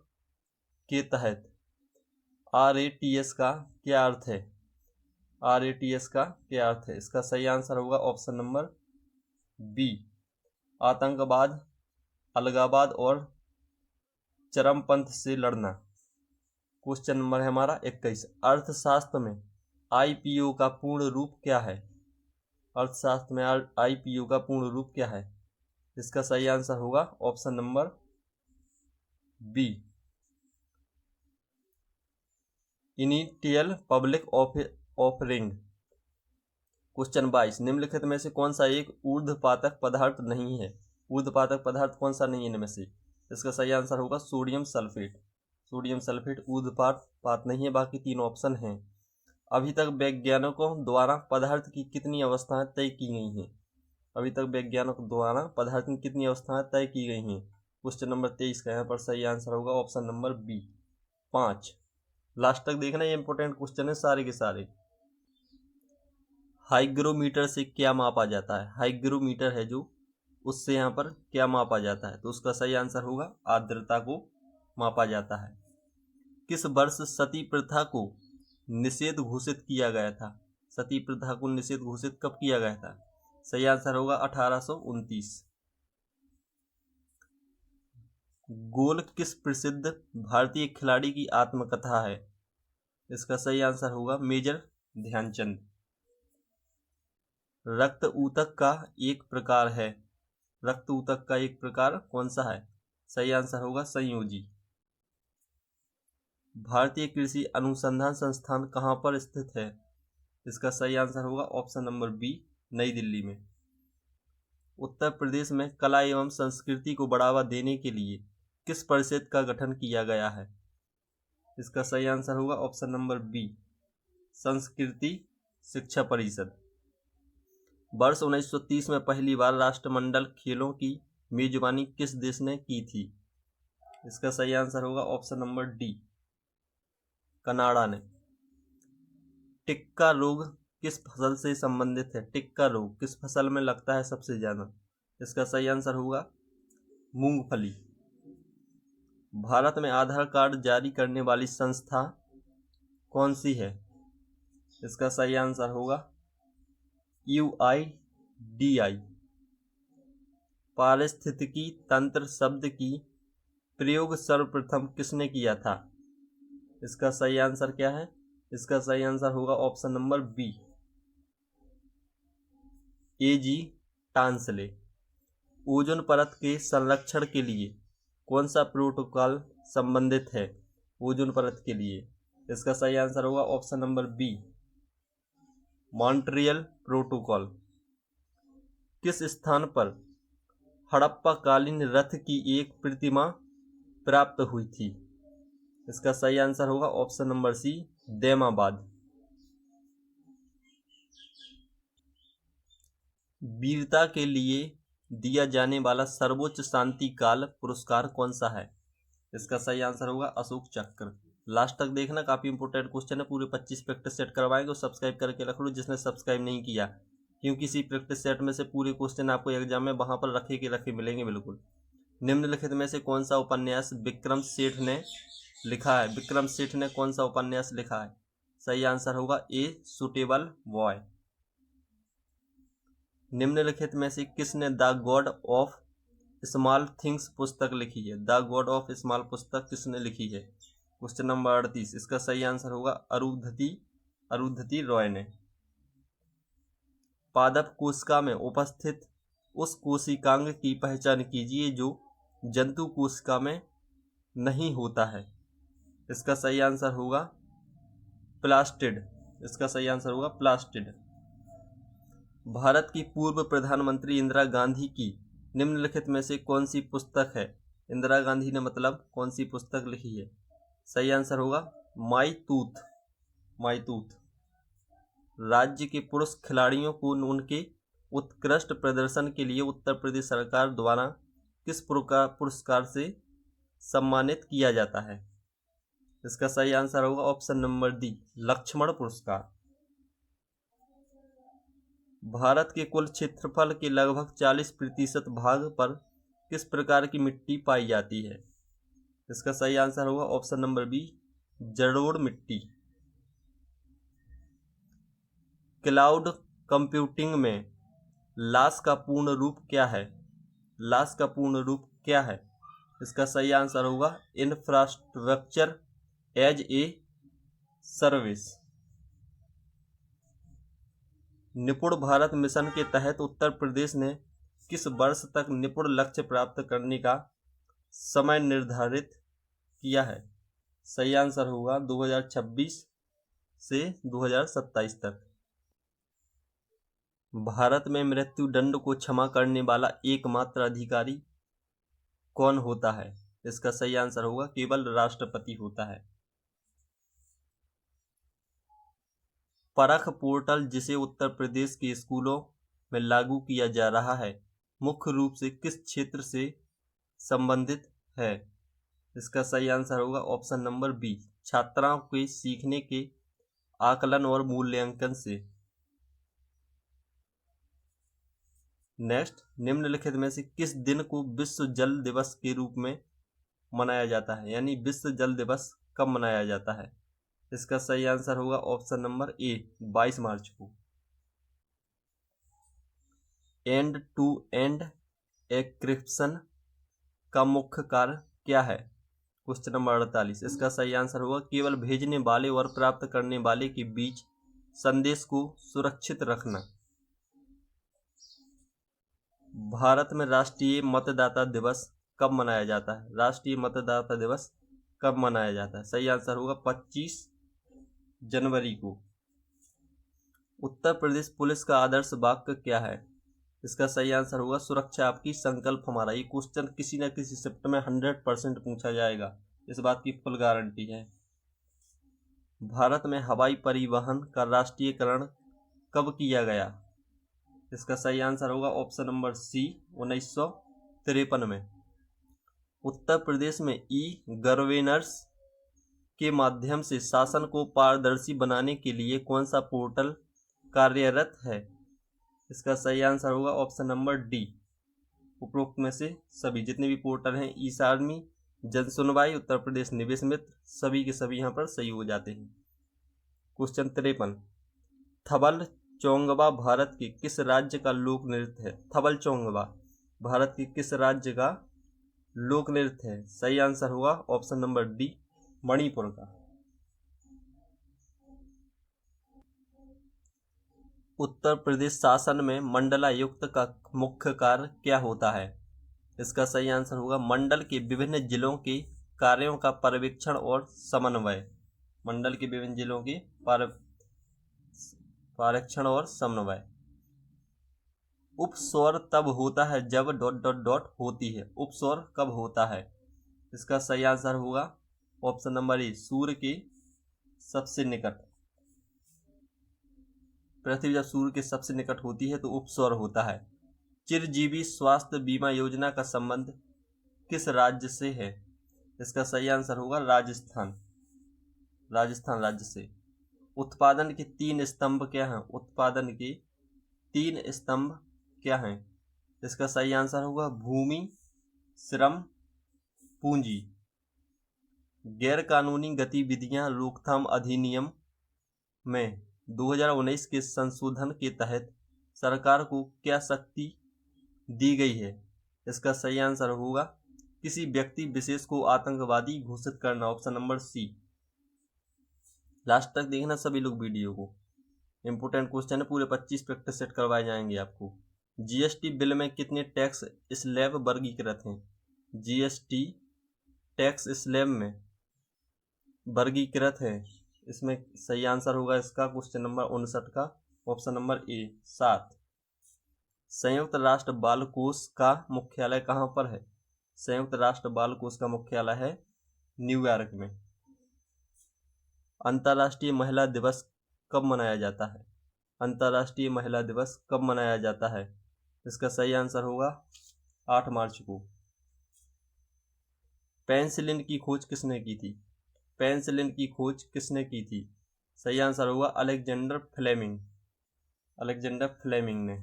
के तहत RATS का क्या अर्थ है? RATS का क्या अर्थ है? इसका सही आंसर होगा ऑप्शन नंबर बी, आतंकवाद, अलगाववाद और चरमपंथ से लड़ना। क्वेश्चन नंबर है हमारा 21, अर्थशास्त्र में IPO का पूर्ण रूप क्या है? अर्थशास्त्र में IPO का पूर्ण रूप क्या है? इसका सही आंसर होगा option number B, initial public offering. Question 22, निम्नलिखित में से कौन सा एक ऊर्ध्वपातक पदार्थ नहीं है? ऊर्ध्वपातक पदार्थ कौन सा नहीं है इनमें से? इसका सही आंसर होगा सोडियम सल्फेट ऊर्ध्वपात नहीं है, बाकी 3 ऑप्शन हैं। अभी तक वैज्ञानिकों द्वारा पदार्थ की कितनी अवस्थाएं तय की गई हैं? अभी तक वैज्ञानिकों द्वारा पदार्थ की कितनी अवस्थाएं तय की गई हैं? क्वेश्चन नंबर 23 का यहाँ पर सही आंसर होगा ऑप्शन नंबर बी, 5। लास्ट तक देखना, ये इंपॉर्टेंट क्वेश्चन है सारे के सारे। हाइग्रोमीटर से क्या मापा जाता है? हाइग्रोमीटर है जो, उससे यहाँ पर क्या मापा जाता है? तो उसका सही आंसर होगा आर्द्रता को मापा जाता है। किस वर्ष सती प्रथा को निषेध घोषित किया गया था? सती प्रथा को निषेध घोषित कब किया गया था? सही आंसर होगा 1829। गोल किस प्रसिद्ध भारतीय खिलाड़ी की आत्मकथा है? इसका सही आंसर होगा मेजर ध्यानचंद। रक्त ऊतक का एक प्रकार है। रक्त ऊतक का एक प्रकार कौन सा है? सही आंसर होगा संयोजी। भारतीय कृषि अनुसंधान संस्थान कहाँ पर स्थित है? इसका सही आंसर होगा ऑप्शन नंबर बी, नई दिल्ली में। उत्तर प्रदेश में कला एवं संस्कृति को बढ़ावा देने के लिए किस परिषद का गठन किया गया है? इसका सही आंसर होगा ऑप्शन नंबर बी, संस्कृति शिक्षा परिषद। वर्ष 1930 में पहली बार राष्ट्रमंडल खेलों की मेजबानी किस देश ने की थी? इसका सही आंसर होगा ऑप्शन नंबर डी, कनाडा ने। टिक्का रोग किस फसल से संबंधित है? टिक्का रोग किस फसल में लगता है सबसे ज्यादा? इसका सही आंसर होगा मूंगफली। भारत में आधार कार्ड जारी करने वाली संस्था कौन सी है? इसका सही आंसर होगा UIDAI। पारिस्थितिकी तंत्र शब्द की प्रयोग सर्वप्रथम किसने किया था? इसका सही आंसर क्या है? इसका सही आंसर होगा option number B, AG Tansley. Ozone परत के संरक्षण के लिए कौन सा प्रोटोकॉल संबंधित है? ओजोन परत के लिए इसका सही आंसर होगा option number B, Montreal protocol. किस स्थान पर हड़प्पा कालीन रथ की एक प्रतिमा प्राप्त हुई थी? इसका सही आंसर होगा ऑप्शन नंबर सी, दैमाबाद। वीरता के लिए दिया जाने वाला सर्वोच्च शांति काल पुरस्कार कौन सा है? इसका सही आंसर होगा अशोक चक्र। लास्ट तक देखना, काफी इंपोर्टेंट क्वेश्चन है। पूरे 25 प्रैक्टिस सेट करवाएंगे, सब्सक्राइब करके रख लो जिसने सब्सक्राइब नहीं किया, क्योंकि इसी प्रैक्टिस सेट में से पूरे क्वेश्चन आपको एग्जाम में वहां पर रखे के रखे मिलेंगे बिल्कुल। निम्नलिखित में से कौन सा उपन्यास विक्रम सेठ ने लिखा है? विक्रम सेठ ने कौन सा उपन्यास लिखा है? सही आंसर होगा ए, सुटेबल बॉय। निम्नलिखित में से किसने the God of small things पुस्तक लिखी है? द गॉड ऑफ स्मॉल पुस्तक किसने लिखी है? Question number 38। इसका सही आंसर होगा अरुंधति रॉय ने। पादप कोशिका में उपस्थित उस कोशिकांग की पहचान कीजिए जो जंतु कोशिका में नहीं होता है। इसका सही आंसर होगा प्लास्टिड। इसका सही आंसर होगा प्लास्टिड। भारत की पूर्व प्रधानमंत्री इंदिरा गांधी की निम्नलिखित में से कौन सी पुस्तक है? इंदिरा गांधी ने मतलब कौन सी पुस्तक लिखी है? सही आंसर होगा माई तूथ। राज्य के पुरुष खिलाड़ियों को उनके उत्कृष्ट प्रदर्शन के लिए उत्तर प्रदेश सरकार द्वारा किस पुरस्कार से सम्मानित किया जाता है? इसका सही आंसर होगा ऑप्शन नंबर डी, लक्ष्मण पुरस्कार। भारत के कुल क्षेत्रफल के लगभग 40% भाग पर किस प्रकार की मिट्टी पाई जाती है? इसका सही आंसर होगा ऑप्शन नंबर बी, जलोढ़ मिट्टी। क्लाउड कंप्यूटिंग में लास का पूर्ण रूप क्या है? लास का पूर्ण रूप क्या है? इसका सही आंसर होगा इंफ्रास्ट्रक्चर एज ए सर्विस। निपुण भारत मिशन के तहत उत्तर प्रदेश ने किस वर्ष तक निपुण लक्ष्य प्राप्त करने का समय निर्धारित किया है? सही आंसर होगा 2026 से 2027 तक। भारत में मृत्यु दंड को क्षमा करने वाला एकमात्र अधिकारी कौन होता है? इसका सही आंसर होगा केवल राष्ट्रपति होता है। परख पोर्टल जिसे उत्तर प्रदेश के स्कूलों में लागू किया जा रहा है मुख्य रूप से किस क्षेत्र से संबंधित है? इसका सही आंसर होगा ऑप्शन नंबर बी, छात्राओं के सीखने के आकलन और मूल्यांकन से। नेक्स्ट, निम्नलिखित में से किस दिन को विश्व जल दिवस के रूप में मनाया जाता है? यानी विश्व जल दिवस कब मनाया जाता है? इसका सही आंसर होगा ऑप्शन नंबर ए, 22 मार्च को। एंड टू एंड एन्क्रिप्शन का मुख्य कार्य क्या है? Question number 48। इसका सही आंसर होगा केवल भेजने वाले और प्राप्त करने वाले के बीच संदेश को सुरक्षित रखना। भारत में राष्ट्रीय मतदाता दिवस कब मनाया जाता है? राष्ट्रीय मतदाता दिवस कब मनाया जाता है? सही आंसर होगा 25 जनवरी को। उत्तर प्रदेश पुलिस का आदर्श वाक्य क्या है? इसका सही आंसर होगा सुरक्षा आपकी संकल्प हमारा। ये क्वेश्चन किसी न किसी शिफ्ट में 100% पूछा जाएगा, इस बात की फुल गारंटी है। भारत में हवाई परिवहन का राष्ट्रीयकरण कब किया गया? इसका सही आंसर होगा ऑप्शन नंबर सी 1953 में। उत्तर प्रदेश में ई गवर्नेंस के माध्यम से शासन को पारदर्शी बनाने के लिए कौन सा पोर्टल कार्यरत है? इसका सही आंसर होगा ऑप्शन नंबर डी, उपरोक्त में से सभी। जितने भी पोर्टल हैं, ई सारणी, जन सुनवाई, उत्तर प्रदेश निवेश मित्र, सभी के सभी यहाँ पर सही हो जाते हैं। क्वेश्चन 53, थबल चौंगवा भारत के किस राज्य का लोक नृत्य है? थबल चौंगवा भारत के किस राज्य का लोक नृत्य है? सही आंसर होगा ऑप्शन नंबर डी, मणिपुर का। उत्तर प्रदेश शासन में मंडलायुक्त का मुख्य कार्य क्या होता है? इसका सही आंसर होगा मंडल के विभिन्न जिलों के कार्यों का पर्यवेक्षण और समन्वय। मंडल के विभिन्न जिलों के पर्यवेक्षण और समन्वय। उपस्वर तब होता है जब ... होती है। उपस्वर कब होता है? इसका सही आंसर होगा ऑप्शन नंबर ए, सूर्य के सबसे निकट। पृथ्वी जब सूर्य के सबसे निकट होती है तो उपस्वर होता है। चिरजीवी स्वास्थ्य बीमा योजना का संबंध किस राज्य से है? इसका सही आंसर होगा राजस्थान। राजस्थान राज्य से। उत्पादन के 3 स्तंभ क्या हैं? उत्पादन के 3 स्तंभ क्या हैं? इसका सही आंसर होगा भूमि, श्रम, पूंजी। गैर कानूनी गतिविधियां रोकथाम अधिनियम में 2019 के संशोधन के तहत सरकार को क्या शक्ति दी गई है? इसका सही आंसर होगा किसी व्यक्ति विशेष को आतंकवादी घोषित करना। ऑप्शन नंबर सी। लास्ट तक देखना सभी लोग वीडियो को, इंपोर्टेंट क्वेश्चन है। पूरे 25 प्रैक्टिस सेट करवाए जाएंगे आपको। जीएसटी बिल में कितने टैक्स स्लैब वर्गीकृत हैं? जीएसटी टैक्स स्लैब में वर्गीकृत है। इसमें सही आंसर होगा इसका क्वेश्चन नंबर 59 का ऑप्शन नंबर ए 7। संयुक्त राष्ट्र बाल कोष का मुख्यालय कहाँ पर है? संयुक्त राष्ट्र बाल कोष का मुख्यालय है न्यूयॉर्क में। अंतर्राष्ट्रीय महिला दिवस कब मनाया जाता है? अंतर्राष्ट्रीय महिला दिवस कब मनाया जाता है? इसका सही आंसर होगा 8 मार्च को। पेनिसिलिन की खोज किसने की थी? पेनिसिलिन की खोज किसने की थी? सही आंसर होगा अलेक्जेंडर फ्लेमिंग। अलेक्जेंडर फ्लेमिंग ने।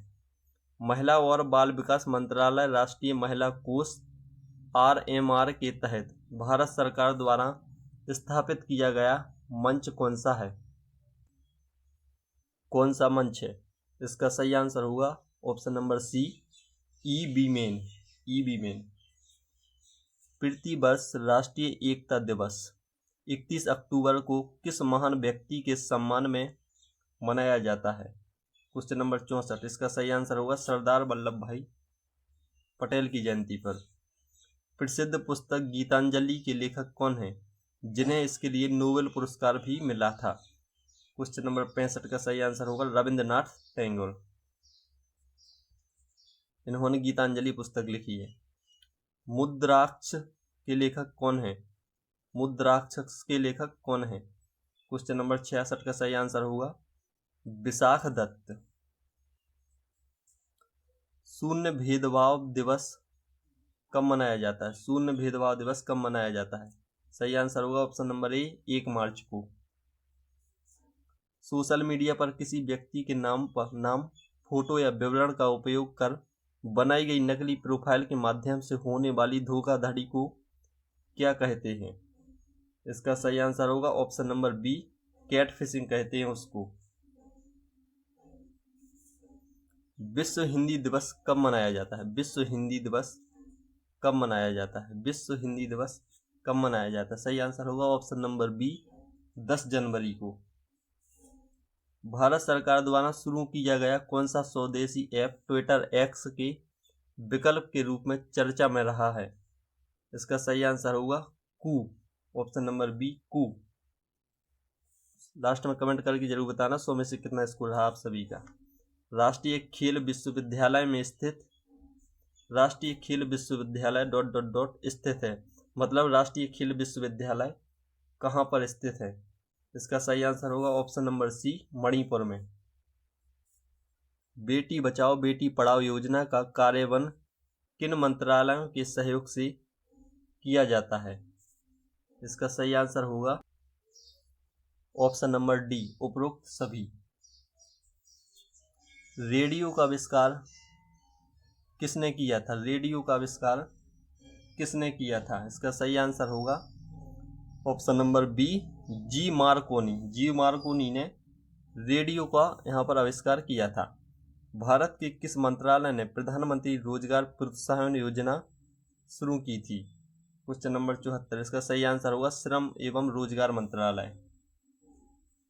महिला और बाल विकास मंत्रालय राष्ट्रीय महिला कोष RMR के तहत भारत सरकार द्वारा स्थापित किया गया मंच कौन सा है? कौन सा मंच है? इसका सही आंसर होगा ऑप्शन नंबर सी, ई-वीमेन। ई-वीमेन। प्रतिवर्ष राष्ट्रीय एकता दिवस 31 अक्टूबर को किस महान व्यक्ति के सम्मान में मनाया जाता है? Question number 64। इसका सही आंसर होगा सरदार वल्लभ भाई पटेल की जयंती पर। प्रसिद्ध पुस्तक गीतांजलि के लेखक कौन हैं, जिन्हें इसके लिए नोबेल पुरस्कार भी मिला था? क्वेश्चन नंबर 65 का सही आंसर होगा रविंद्रनाथ टैगोर। इन्होंने गीतांजलि पुस्तक लिखी है। मुद्राक्ष के लेखक कौन है? मुद्राक्षस के लेखक कौन है? क्वेश्चन नंबर 66 का सही आंसर होगा विशाख दत्त। शून्य भेदभाव दिवस कब मनाया जाता है? शून्य भेदभाव दिवस कब मनाया जाता है? सही आंसर होगा ऑप्शन नंबर ए 1 मार्च को। सोशल मीडिया पर किसी व्यक्ति के नाम, फोटो या विवरण का उपयोग कर बनाई गई नकली प्रोफाइल के माध्यम से होने वाली धोखाधड़ी को क्या कहते हैं? इसका सही आंसर होगा option number B, catfishing कहते हैं उसको। विश्व हिंदी दिवस कब मनाया जाता है? विश्व हिंदी दिवस कब मनाया जाता है? विश्व हिंदी दिवस कब मनाया जाता है? सही आंसर होगा ऑप्शन नंबर बी, 10 जनवरी को। भारत सरकार द्वारा शुरू किया गया कौन सा स्वदेशी ऐप ट्विटर एक्स के विकल्प के रूप में चर्चा में रहा है? इसका सही आंसर होगा कू, ऑप्शन नंबर बी कू। लास्ट में कमेंट करके जरूर बताना 100 में से कितना स्कोर रहा आप सभी का। राष्ट्रीय खेल विश्वविद्यालय में स्थित, राष्ट्रीय खेल विश्वविद्यालय ... स्थित है, मतलब राष्ट्रीय खेल विश्वविद्यालय कहाँ पर स्थित है? इसका सही आंसर होगा ऑप्शन नंबर सी, मणिपुर में। बेटी बचाओ बेटी पढ़ाओ योजना का कार्यान्वयन किन मंत्रालयों के सहयोग से किया जाता है? इसका सही आंसर होगा ऑप्शन नंबर डी, उपरोक्त सभी। रेडियो का आविष्कार किसने किया था? रेडियो का आविष्कार किसने किया था? इसका सही आंसर होगा option number B, G Marconi. G Marconi ने रेडियो का यहाँ पर आविष्कार किया था। भारत के किस मंत्रालय ने प्रधानमंत्री रोजगार प्रोत्साहन योजना शुरू की थी? Question number 74। इसका सही आंसर होगा श्रम एवं रोजगार मंत्रालय।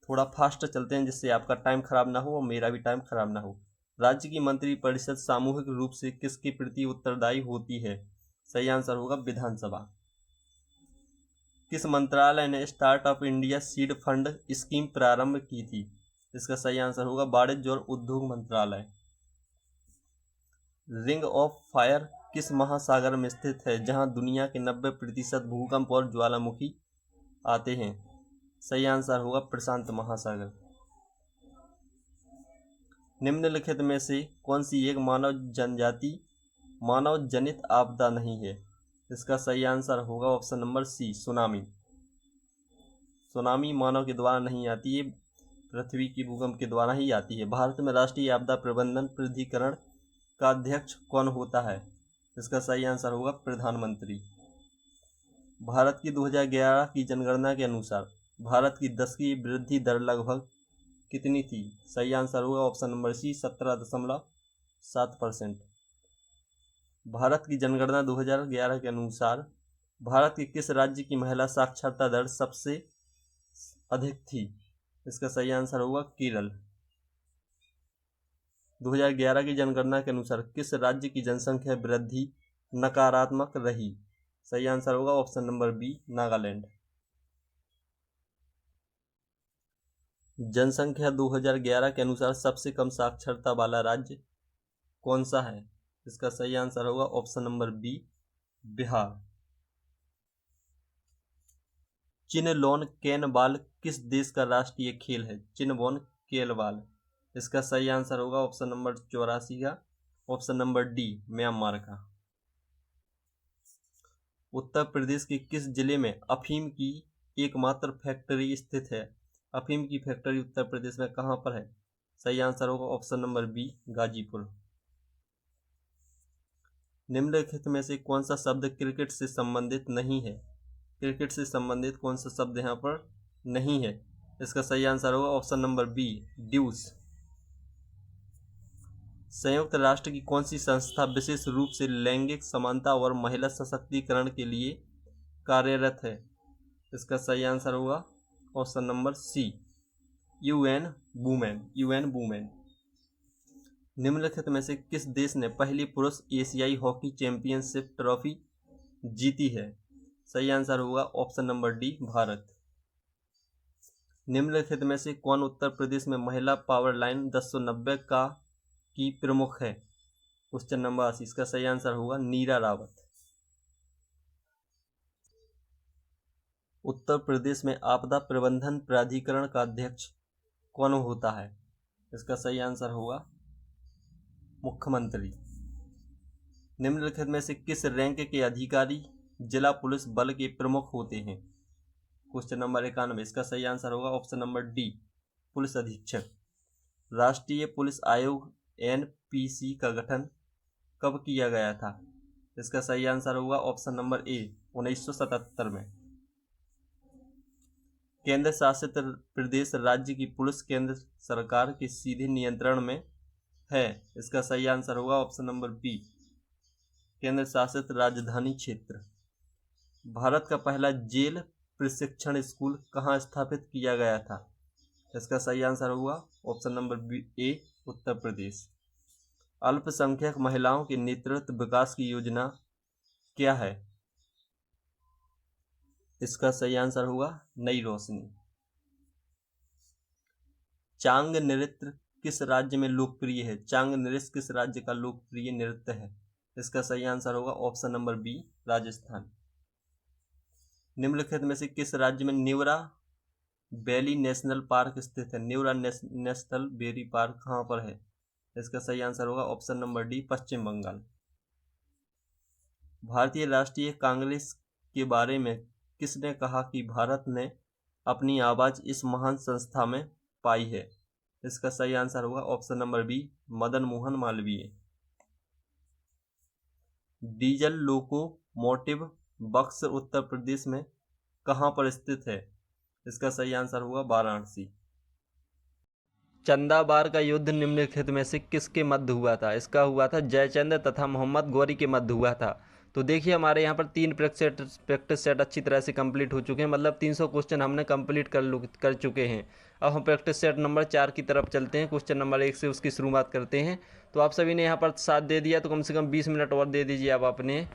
थोड़ा फास्ट चलते हैं जिससे आपका टाइम खराब ना हो और मेरा भी टाइम खराब ना हो। राज्य की मंत्रिपरिषद सामूहिक रूप से किसके प्रति उत्तरदायी होती है? सही आंसर होगा विधानसभा। किस मंत्रालय ने startup India seed fund scheme प्रारंभ की थी? इसका सही आंसर होगा वाणिज्य और उद्योग मंत्रालय। रिंग ऑफ फायर किस महासागर में स्थित है जहां दुनिया के 90% भूकंप और ज्वालामुखी आते हैं? सही आंसर होगा प्रशांत महासागर। निम्नलिखित में से कौन सी एक मानव जनित आपदा नहीं है? इसका सही आंसर होगा option number C, tsunami. Tsunami मानव के द्वारा नहीं आती है, पृथ्वी की भूकंप के द्वारा ही आती है। भारत में राष्ट्रीय आपदा प्रबंधन प्राधिकरण का अध्यक्ष कौन होता है? इसका सही आंसर होगा प्रधानमंत्री। भारत की 2011 की जनगणना के अनुसार भारत की 10वीं वृद्धि दर लगभग कितनी थी? सही आंसर होगा ऑप्शन नंबर सी, 17.7%। भारत की जनगणना 2011 के अनुसार भारत के किस राज्य की महिला साक्षरता दर सबसे अधिक थी? इसका सही आंसर होगा केरल। 2011 की जनगणना के अनुसार किस राज्य की जनसंख्या वृद्धि नकारात्मक रही? सही आंसर होगा ऑप्शन नंबर बी, नागालैंड। जनसंख्या 2011 के अनुसार सबसे कम साक्षरता वाला राज्य कौन सा है? इसका सही आंसर होगा ऑप्शन नंबर बी, बिहार। चिनलोन कैनबाल किस देश का राष्ट्रीय खेल है? चिनबोन कैलबाल। इसका सही आंसर होगा ऑप्शन नंबर 84 का, ऑप्शन नंबर डी, म्यांमार का। उत्तर प्रदेश के किस जिले में अफीम की एकमात्र फैक्ट्री स्थित है? अफीम की फैक्ट्री उत्तर प्रदेश में कहां पर है? सही आंसर होगा ऑप्शन नंबर बी, गाजीपुर। निम्नलिखित में से कौन सा शब्द क्रिकेट से संबंधित नहीं है? क्रिकेट से संबंधित कौन सा शब्द यहाँ पर नहीं है? इसका सही आंसर होगा ऑप्शन नंबर बी, ड्यूस। संयुक्त राष्ट्र की कौन सी संस्था विशेष रूप से लैंगिक समानता और महिला सशक्तिकरण के लिए कार्यरत है? इसका सही आंसर होगा option number C, UN women. निम्नलिखित में से किस देश ने पहली पुरुष एशियाई हॉकी चैंपियनशिप ट्रॉफी जीती है? सही आंसर होगा ऑप्शन नंबर डी, भारत। निम्नलिखित में से कौन उत्तर प्रदेश में महिला पावर लाइन 1090 की प्रमुख है? Question number 80। इसका सही आंसर होगा नीरा रावत। उत्तर प्रदेश में आपदा प्रबंधन प्राधिकरण का अध्यक्ष कौन होता है? इसका सही आंसर होगा मुख्यमंत्री। निम्नलिखित में से किस रैंक के अधिकारी जिला पुलिस बल के प्रमुख होते हैं? Question number 91। इसका सही आंसर होगा ऑप्शन नंबर डी, पुलिस अधीक्षक। राष्ट्रीय पुलिस आयोग एनपीसी का गठन कब किया गया था? इसका सही आंसर होगा ऑप्शन नंबर ए, 1977 में। केंद्र शासित प्रदेश राज्य की पुलिस केंद्र सरकार के सीधे नियंत्रण में है। इसका सही आंसर होगा ऑप्शन नंबर बी, केंद्र शासित राजधानी क्षेत्र। भारत का पहला जेल प्रशिक्षण स्कूल कहाँ स्थापित किया गया था? इसका सही आंसर होगा ऑप्शन नंबर बी, ए, उत्तर प्रदेश। अल्पसंख्यक महिलाओं के नेतृत्व विकास की योजना क्या है? इसका सही आंसर होगा नई रोशनी। चांग नृत्य किस राज्य में लोकप्रिय है? चांग नृत्य किस राज्य का लोकप्रिय नृत्य है? इसका सही आंसर होगा ऑप्शन नंबर बी, राजस्थान। निम्नलिखित में से किस राज्य में न्यूरा वैली नेशनल पार्क स्थित है? न्यूरा नेशनल वेरी पार्क कहाँ पर है? इसका सही आंसर होगा ऑप्शन नंबर डी, पश्चिम बंगाल। भारतीय राष्ट्रीय कांग्रेस के बारे में किसने कहा कि भारत ने अपनी आवाज इस महान संस्था में पाई है? इसका सही आंसर होगा option number B, Madan Mohan Malviya. Diesel locomotive Buxar Uttar Pradesh में कहाँ पर स्थित है? इसका सही आंसर होगा वाराणसी। चंदाबार का युद्ध निम्नलिखित में से किसके मध्य हुआ था? इसका हुआ था जयचंद तथा मोहम्मद गौरी के मध्य हुआ था। तो देखिए हमारे यहाँ पर 3 प्रैक्टिस सेट अच्छी तरह से कंप्लीट हो चुके हैं, मतलब 300 क्वेश्चन हमने कंप्लीट कर चुके हैं। अब हम प्रैक्टिस सेट नंबर 4 की तरफ चलते हैं। क्वेश्चन नंबर 1 से उसकी शुरुआत करते हैं। तो आप सभी ने यहाँ पर साथ दे दिया, तो कम से कम 20 मिनट और दे दीजिए आप अपने